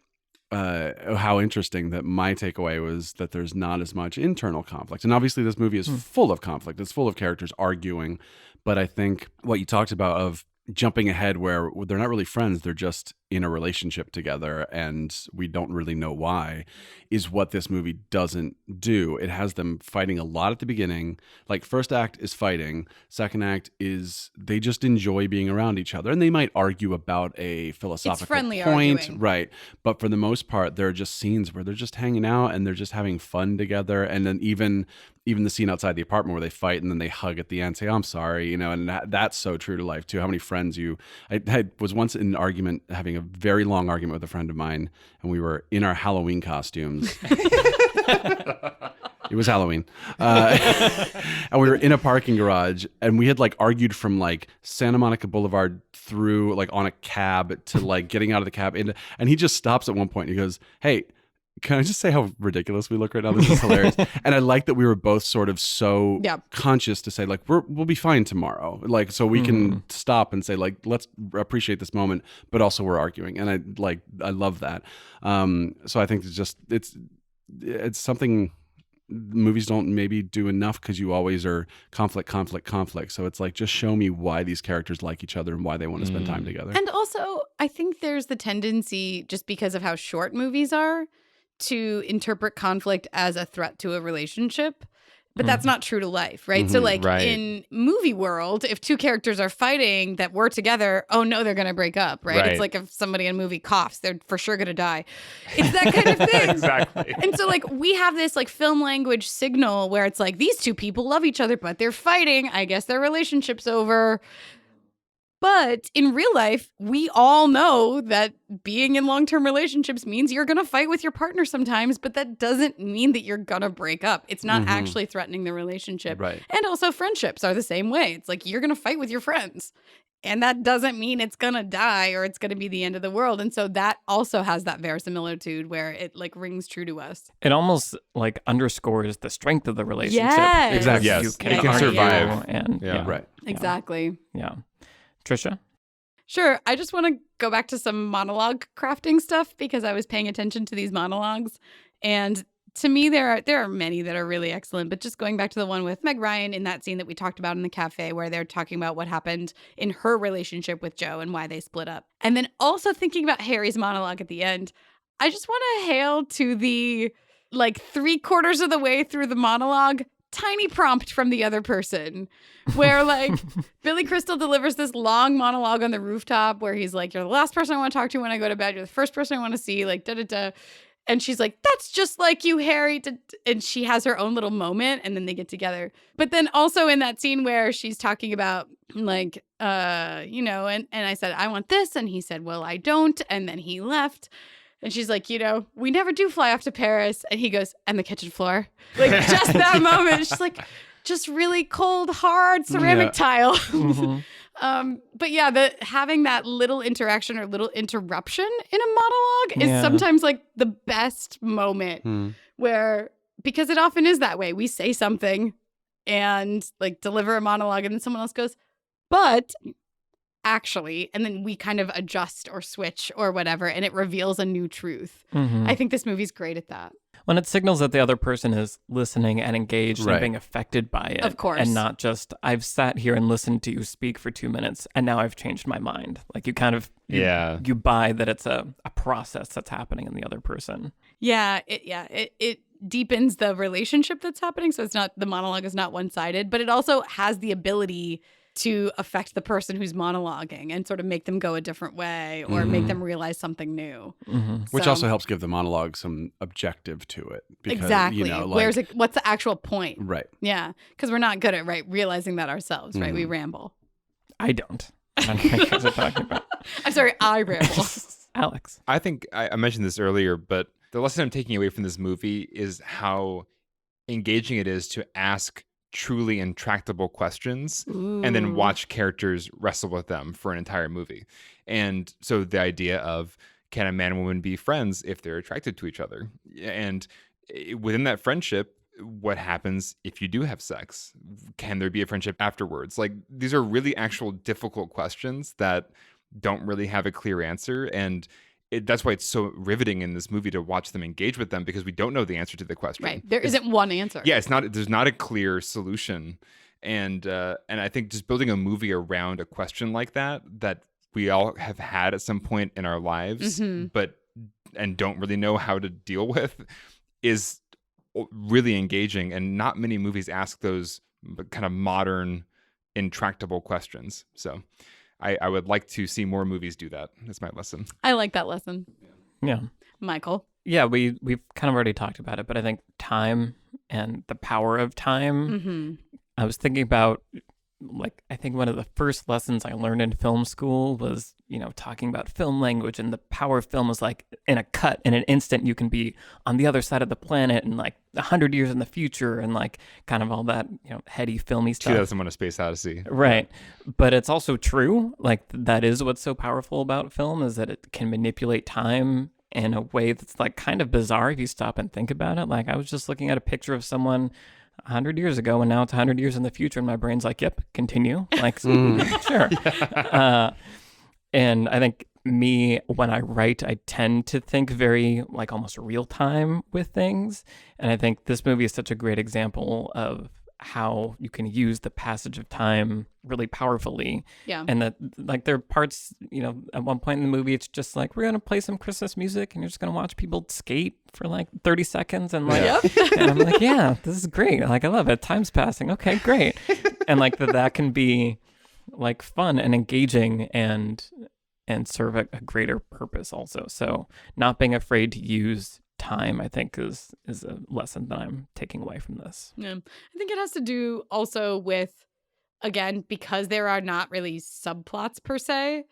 how interesting that my takeaway was that there's not as much internal conflict. And obviously this movie is full of conflict. It's full of characters arguing. But I think what you talked about of jumping ahead where they're not really friends, they're just in a relationship together and we don't really know why, is what this movie doesn't do. It has them fighting a lot at the beginning. Like, first act is fighting, second act is they just enjoy being around each other, and they might argue about a philosophical friendly point, arguing. right? But for the most part, there are just scenes where they're just hanging out and they're just having fun together. And then even the scene outside the apartment where they fight and then they hug at the end, say, I'm sorry, you know, and that's so true to life too. How many friends I was once in an argument, having a very long argument with a friend of mine, and we were in our Halloween costumes. It was Halloween. And we were in a parking garage, and we had like argued from like Santa Monica Boulevard through like on a cab to like getting out of the cab. And he just stops at one point and he goes, hey, can I just say how ridiculous we look right now? This is hilarious. And I like that we were both sort of so conscious to say, like, we'll be fine tomorrow. Like, so we can stop and say, like, let's appreciate this moment, but also we're arguing. And I love that. So I think it's something movies don't maybe do enough because you always are conflict. So it's like, just show me why these characters like each other and why they want to spend time together. And also, I think there's the tendency, just because of how short movies are, to interpret conflict as a threat to a relationship. But that's not true to life, right? So like in movie world, if two characters are fighting that were together, oh no, they're going to break up, right? It's like if somebody in a movie coughs, they're for sure going to die. It's that kind of thing. Exactly. And so like we have this like film language signal where it's like these two people love each other, but they're fighting. I guess their relationship's over. But in real life, we all know that being in long-term relationships means you're going to fight with your partner sometimes, but that doesn't mean that you're going to break up. It's not actually threatening the relationship. Right. And also friendships are the same way. It's like you're going to fight with your friends. And that doesn't mean it's going to die or it's going to be the end of the world. And so that also has that verisimilitude where it like rings true to us. It almost like underscores the strength of the relationship. Yes. Exactly. You Yes. can, It can argue survive. And, Yeah. Right. Exactly. Yeah. Trisha? Sure. I just want to go back to some monologue crafting stuff because I was paying attention to these monologues. And to me, there are many that are really excellent. But just going back to the one with Meg Ryan in that scene that we talked about in the cafe where they're talking about what happened in her relationship with Joe and why they split up. And then also thinking about Harry's monologue at the end, I just want to hail to the like 3/4 of the way through the monologue, tiny prompt from the other person where like Billy Crystal delivers this long monologue on the rooftop where he's like, you're the last person I want to talk to when I go to bed. You're the first person I want to see, like da-da-da. And she's like, that's just like you, Harry. And she has her own little moment and then they get together. But then also in that scene where she's talking about like, you know, and I said, I want this. And he said, well, I don't. And then he left. And she's like, you know, we never do fly off to Paris. And he goes, and the kitchen floor. Like just that moment. She's like, just really cold, hard ceramic tile. But yeah, having that little interaction or little interruption in a monologue is sometimes like the best moment where, because it often is that way. We say something and like deliver a monologue and then someone else goes, but actually, and then we kind of adjust or switch or whatever, and it reveals a new truth. I think this movie's great at that. When it signals that the other person is listening and engaged and being affected by it. Of course. And not just, I've sat here and listened to you speak for 2 minutes and now I've changed my mind. Like you kind of, you buy that it's a process that's happening in the other person. Yeah, it deepens the relationship that's happening. So it's not, the monologue is not one-sided, but it also has the ability to affect the person who's monologuing and sort of make them go a different way or make them realize something new. Which also helps give the monologue some objective to it. Because, exactly. You know, like, what's the actual point? Right. Yeah. Because we're not good at realizing that ourselves, right? We ramble. I don't. I don't know what you guys are talking about. I'm sorry, I ramble. Alex. I think I mentioned this earlier, but the lesson I'm taking away from this movie is how engaging it is to ask truly intractable questions and then watch characters wrestle with them for an entire movie. And so the idea of, can a man and woman be friends if they're attracted to each other? And within that friendship, what happens if you do have sex? Can there be a friendship afterwards? Like, these are really actual difficult questions that don't really have a clear answer. And that's why it's so riveting in this movie to watch them engage with them, because we don't know the answer to the question. Right. There isn't one answer. Yeah, there's not a clear solution. And I think just building a movie around a question like that we all have had at some point in our lives, but don't really know how to deal with, is really engaging. And not many movies ask those kind of modern, intractable questions. So I would like to see more movies do that. That's my lesson. I like that lesson. Yeah. Michael. Yeah, we've kind of already talked about it, but I think time and the power of time. I was thinking about, like, I think one of the first lessons I learned in film school was, you know, talking about film language, and the power of film is like in a cut, in an instant, you can be on the other side of the planet and like 100 years in the future and like kind of all that, you know, heady filmy stuff. 2001: A Space Odyssey. Right. But it's also true. Like, that is what's so powerful about film, is that it can manipulate time in a way that's like kind of bizarre if you stop and think about it. Like, I was just looking at a picture of someone 100 years ago and now it's 100 years in the future and my brain's like, yep, continue. Like, sure. And I think me, when I write, I tend to think very like almost real time with things. And I think this movie is such a great example of how you can use the passage of time really powerfully. Yeah. And that like there are parts, at one point in the movie, it's just like, we're going to play some Christmas music and you're just going to watch people skate for like 30 seconds. And like, and I'm like, yeah, this is great. Like, I love it. Time's passing. Okay, great. And like that can be like fun and engaging and serve a greater purpose also. So not being afraid to use time, I think, is a lesson that I'm taking away from this. Yeah. I think it has to do also with, again, because there are not really subplots per se,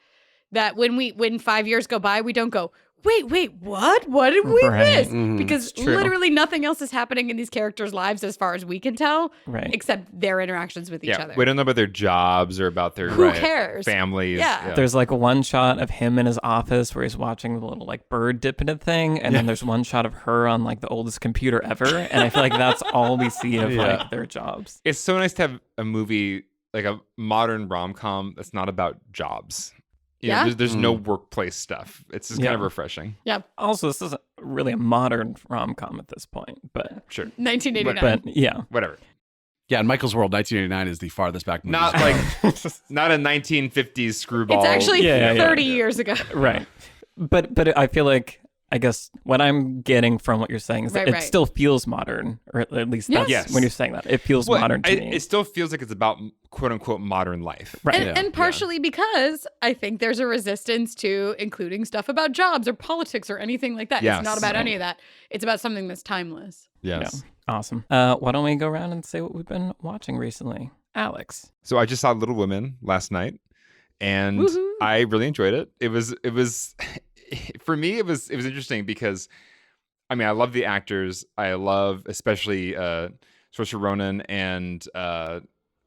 that when 5 years go by, we don't go, wait, what did we miss? Because literally nothing else is happening in these characters' lives as far as we can tell, except their interactions with each other. We don't know about their jobs or about their Who cares? families. Yeah. There's like one shot of him in his office where he's watching the little like bird dipping a thing, and then there's one shot of her on like the oldest computer ever, and I feel like that's all we see of like their jobs. It's so nice to have a movie, like a modern rom-com that's not about jobs. There's no workplace stuff. It's just kind of refreshing. Yeah. Also, this isn't really a modern rom-com at this point, but sure, 1989. But yeah, whatever. Yeah, in Michael's world, 1989 is the farthest back movie. Not like not a 1950s screwball. It's actually 30 years ago. Right. But I feel like, I guess what I'm getting from what you're saying is that it still feels modern, or at least that's when you're saying that. It feels modern to me. It still feels like it's about quote unquote modern life. Right. And partially because I think there's a resistance to including stuff about jobs or politics or anything like that. It's not about any of that. It's about something that's timeless. Yes. Yeah. Awesome. Why don't we go around and say what we've been watching recently? Alex. So I just saw Little Women last night, and I really enjoyed it. It was for me, it was interesting because, I mean, I love the actors. I love especially Saoirse Ronan and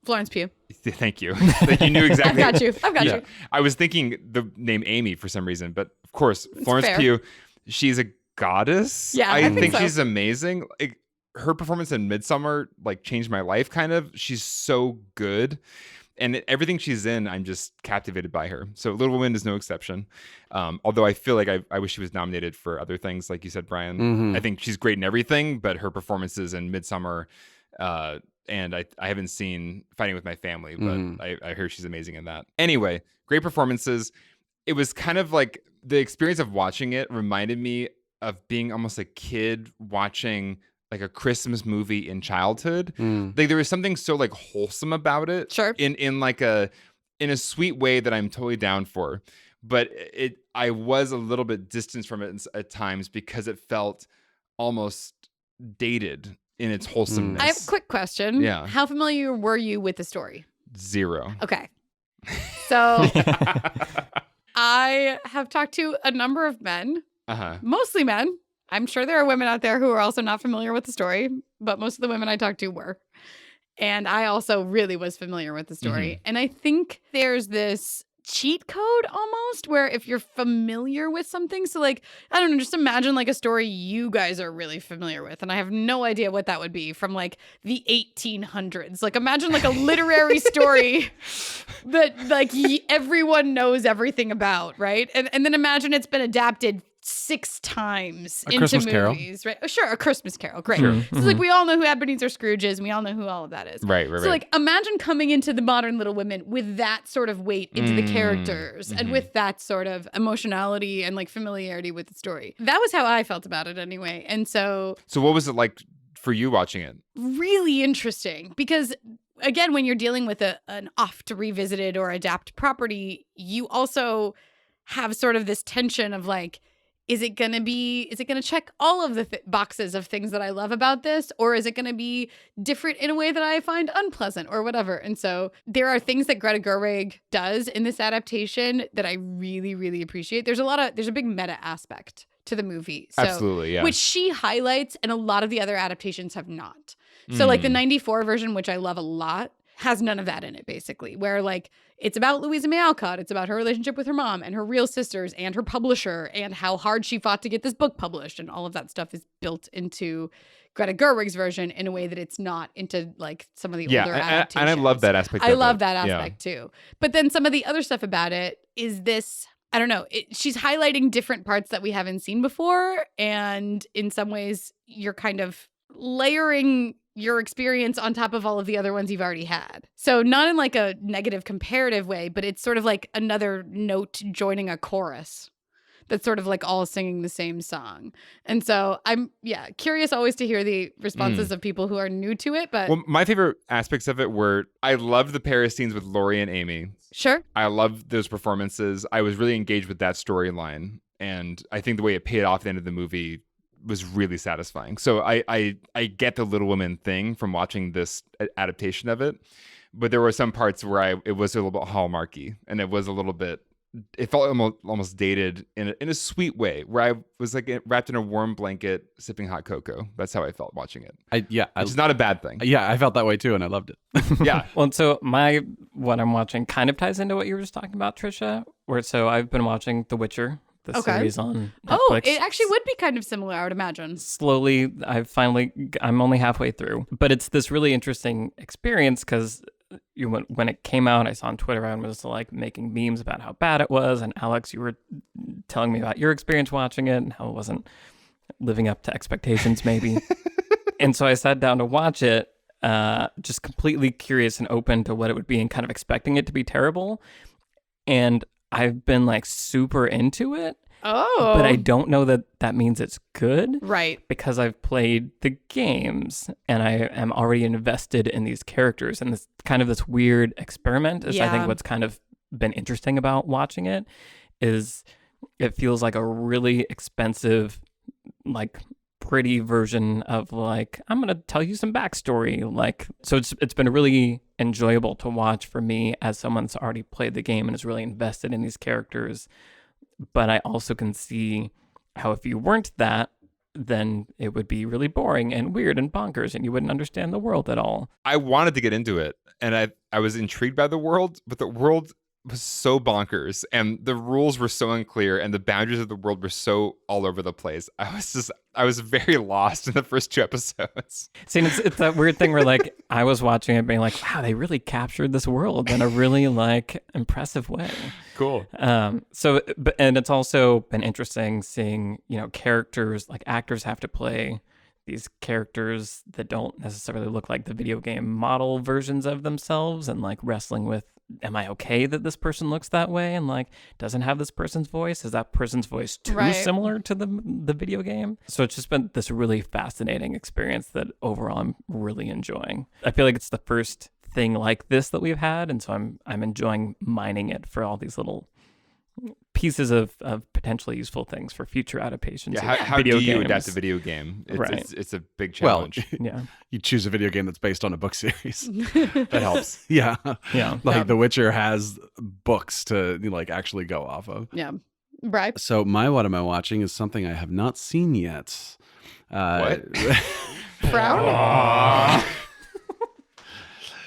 Florence Pugh. Thank you. Like you knew exactly. I've got you. I was thinking the name Amy for some reason, but of course, Florence Pugh. She's a goddess. Yeah, I think so. She's amazing. Like, her performance in Midsommar like changed my life. Kind of. She's so good. And everything she's in, I'm just captivated by her. So Little Women is no exception. Although I feel like I wish she was nominated for other things, like you said, Brian. I think she's great in everything, but her performances in Midsommar, and I haven't seen Fighting with My Family, but I hear she's amazing in that. Anyway, great performances. It was kind of like the experience of watching it reminded me of being almost a kid watching like a Christmas movie in childhood. Like there was something so like wholesome about it. Sure. In a sweet way that I'm totally down for. But I was a little bit distanced from it at times because it felt almost dated in its wholesomeness. I have a quick question. Yeah. How familiar were you with the story? 0. Okay. So I have talked to a number of men, mostly men. I'm sure there are women out there who are also not familiar with the story, but most of the women I talked to were. And I also really was familiar with the story. And I think there's this cheat code almost where if you're familiar with something, so like, I don't know, just imagine like a story you guys are really familiar with. And I have no idea what that would be from like the 1800s. Like imagine like a literary story that like everyone knows everything about, right? And then imagine it's been adapted 6 times into Christmas movies, Carol. right? Sure, A Christmas Carol, great. Sure. So like we all know who Ebenezer Scrooge is, and we all know who all of that is. Right. So like imagine coming into the modern Little Women with that sort of weight into the characters and with that sort of emotionality and like familiarity with the story. That was how I felt about it anyway. And so what was it like for you watching it? Really interesting because again, when you're dealing with an oft revisited or adapt property, you also have sort of this tension of like, is it going to check all of the boxes of things that I love about this? Or is it going to be different in a way that I find unpleasant or whatever? And so there are things that Greta Gerwig does in this adaptation that I really, really appreciate. There's a big meta aspect to the movie. So, absolutely, yeah. Which she highlights and a lot of the other adaptations have not. So like the 94 version, which I love a lot, has none of that in it, basically, where like it's about Louisa May Alcott. It's about her relationship with her mom and her real sisters and her publisher and how hard she fought to get this book published. And all of that stuff is built into Greta Gerwig's version in a way that it's not into like some of the older adaptations. And I love that aspect. I love that aspect too. But then some of the other stuff about it is this I don't know. She's highlighting different parts that we haven't seen before. And in some ways, you're kind of layering your experience on top of all of the other ones you've already had. So not in like a negative comparative way, but it's sort of like another note joining a chorus that's sort of like all singing the same song. And so I'm, curious always to hear the responses of people who are new to it. But well, my favorite aspects of it were I loved the Paris scenes with Laurie and Amy. Sure. I loved those performances. I was really engaged with that storyline. And I think the way it paid off at the end of the movie was really satisfying. So I get the Little Women thing from watching this adaptation of it. But there were some parts where it was a little bit Hallmarky, and it was a little bit, it felt almost dated in a sweet way, where I was like wrapped in a warm blanket sipping hot cocoa. That's how I felt watching it. It's not a bad thing. Yeah, I felt that way too, and I loved it. Yeah. Well, so what I'm watching kind of ties into what you were just talking about, Trisha. So I've been watching The Witcher, the series on Netflix. Oh, it actually would be kind of similar, I would imagine. Slowly, I'm only halfway through, but it's this really interesting experience because when it came out, I saw on Twitter, I was like making memes about how bad it was. And Alex, you were telling me about your experience watching it and how it wasn't living up to expectations, maybe. And so I sat down to watch it, just completely curious and open to what it would be and kind of expecting it to be terrible. And I've been like super into it. Oh. But I don't know that means it's good. Right. Because I've played the games and I am already invested in these characters. And this kind of this weird experiment is I think what's kind of been interesting about watching it is it feels like a really expensive, like pretty version of like, I'm going to tell you some backstory. Like, so it's been really enjoyable to watch for me as someone that's already played the game and is really invested in these characters. But I also can see how if you weren't that, then it would be really boring and weird and bonkers and you wouldn't understand the world at all. I wanted to get into it and I was intrigued by the world, but the world was so bonkers and the rules were so unclear and the boundaries of the world were so all over the place. I was very lost in the first 2 episodes. See, it's that weird thing where like I was watching it being like, wow, they really captured this world in a really like impressive way. Cool. And it's also been interesting seeing, characters, like actors have to play these characters that don't necessarily look like the video game model versions of themselves and like wrestling with, am I okay that this person looks that way and like doesn't have this person's voice? Is that person's voice too similar to the video game? So it's just been this really fascinating experience that overall I'm really enjoying. I feel like it's the first thing like this that we've had, and so I'm enjoying mining it for all these little pieces of potentially useful things for future adaptations. Yeah, how do you adapt a video game? It's a big challenge. Well, you choose a video game that's based on a book series. That helps. Yeah. Like The Witcher has books to like actually go off of. Yeah. Right. So what am I watching is something I have not seen yet. What? Proud?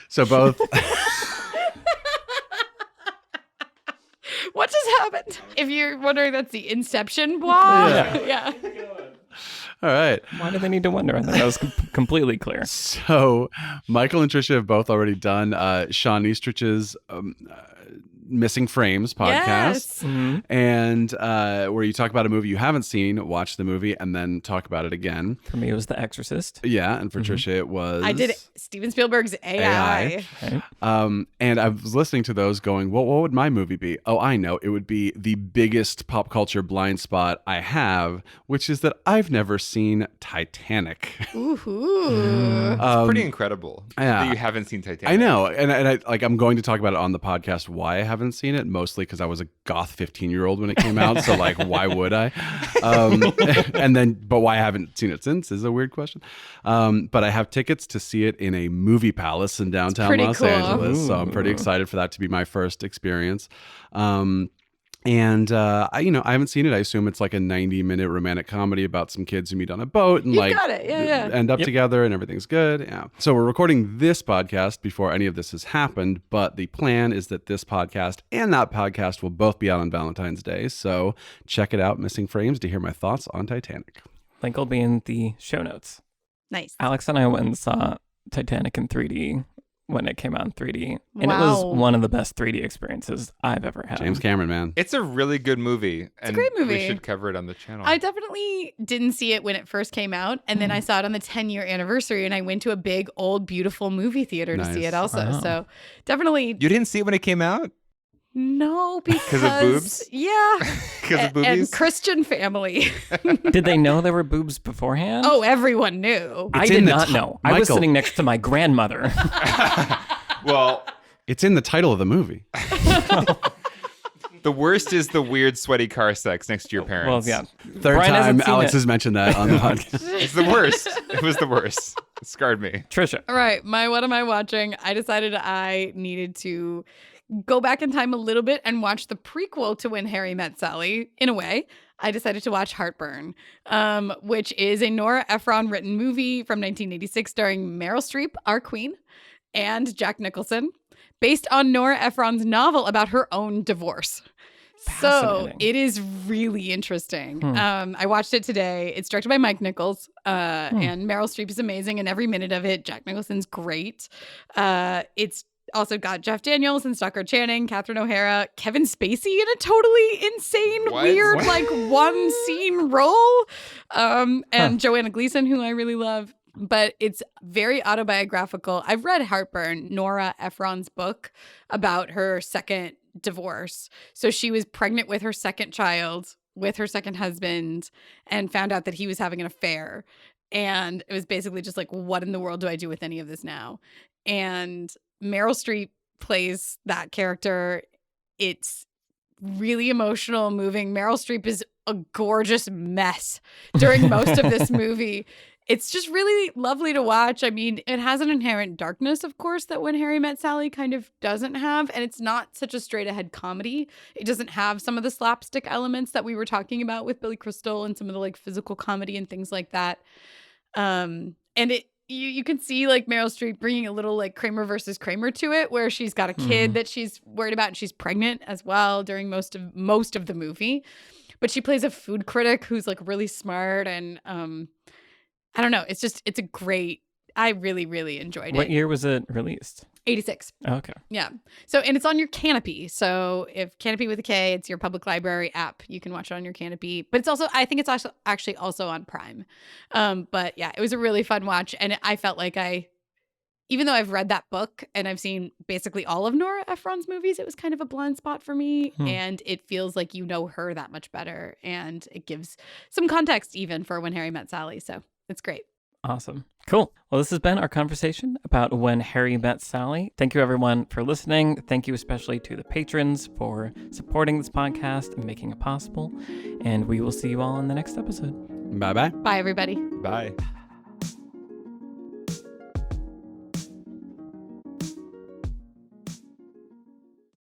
So both... What just happened? If you're wondering, that's the Inception blah. Yeah. All right. Why do they need to wonder? I thought that was completely clear. So Michael and Trisha have both already done Sean Eastrich's Missing Frames podcast. Yes. Mm-hmm. And where you talk about a movie you haven't seen, watch the movie, and then talk about it again. For me, it was The Exorcist. Yeah, and for Trisha, it was... I did Steven Spielberg's AI. Okay. And I was listening to those going, well, what would my movie be? Oh, I know. It would be the biggest pop culture blind spot I have, which is that I've never seen Titanic. Ooh. It's pretty incredible that you haven't seen Titanic. I know. And I'm going to talk about it on the podcast why I haven't seen it, mostly because I was a goth 15-year-old when it came out. So like, why would I? But why I haven't seen it since is a weird question. But I have tickets to see it in a movie palace in downtown Los Angeles. So I'm pretty excited for that to be my first experience. I haven't seen it. I assume it's like a 90-minute romantic comedy about some kids who meet on a boat and end up together and everything's good. Yeah. So we're recording this podcast before any of this has happened, but the plan is that this podcast and that podcast will both be out on Valentine's Day. So check it out, Missing Frames, to hear my thoughts on Titanic. Link will be in the show notes. Nice. Alex and I went and saw Titanic in 3D when it came out in 3D. And it was one of the best 3D experiences I've ever had. James Cameron, man. It's a really good movie. It's a great movie. We should cover it on the channel. I definitely didn't see it when it first came out. And then I saw it on the 10-year anniversary. And I went to a big, old, beautiful movie theater to see it also. Wow. So definitely. You didn't see it when it came out? No, because of boobs? Yeah. Because of boobies? And Christian family. Did they know there were boobs beforehand? Oh, everone knew. I did not know. I was sitting next to my grandmother. Well, it's in the title of the movie. The worst is the weird, sweaty car sex next to your parents. Well, yeah. Third Brian time hasn't seen Alex it. has mentioned that on the podcast. It's the worst. It was the worst. It scarred me. Trisha. All right. What am I watching? I decided I needed to go back in time a little bit and watch the prequel to When Harry Met Sally. In a way, I decided to watch Heartburn, which is a Nora Ephron written movie from 1986 starring Meryl Streep, our queen, and Jack Nicholson, based on Nora Ephron's novel about her own divorce. So it is really interesting. I watched it today. It's directed by Mike Nichols, and Meryl Streep is amazing in every minute of it. Jack Nicholson's great. It's also got Jeff Daniels and Stockard Channing, Catherine O'Hara, Kevin Spacey in a totally insane, weird, like one scene role, and Joanna Gleason, who I really love. But it's very autobiographical. I've read Heartburn, Nora Ephron's book about her second divorce. So she was pregnant with her second child, with her second husband, and found out that he was having an affair. And it was basically just like, what in the world do I do with any of this now? And Meryl Streep plays that character. It's really emotional, moving. Meryl Streep is a gorgeous mess during most of this movie. It's just really lovely to watch. I mean, it has an inherent darkness, of course, that When Harry Met Sally kind of doesn't have. And it's not such a straight ahead comedy. It doesn't have some of the slapstick elements that we were talking about with Billy Crystal and some of the like physical comedy and things like that. And you can see like Meryl Streep bringing a little like Kramer versus Kramer to it, where she's got a kid that she's worried about and she's pregnant as well during most of the movie. But she plays a food critic who's like really smart and I don't know. It's a great, I really, really enjoyed it. What year was it released? 86. Okay. Yeah. So, and it's on your Canopy. So if Canopy with a K, it's your public library app. You can watch it on your Canopy. But it's also, I think it's actually also on Prime. But yeah, it was a really fun watch. And I felt like even though I've read that book and I've seen basically all of Nora Ephron's movies, it was kind of a blind spot for me. And it feels like you know her that much better. And it gives some context even for When Harry Met Sally. So it's great. Awesome. Cool. Well, this has been our conversation about When Harry Met Sally. Thank you, everyone, for listening. Thank you especially to the patrons for supporting this podcast and making it possible. And we will see you all in the next episode. Bye-bye. Bye, everybody. Bye.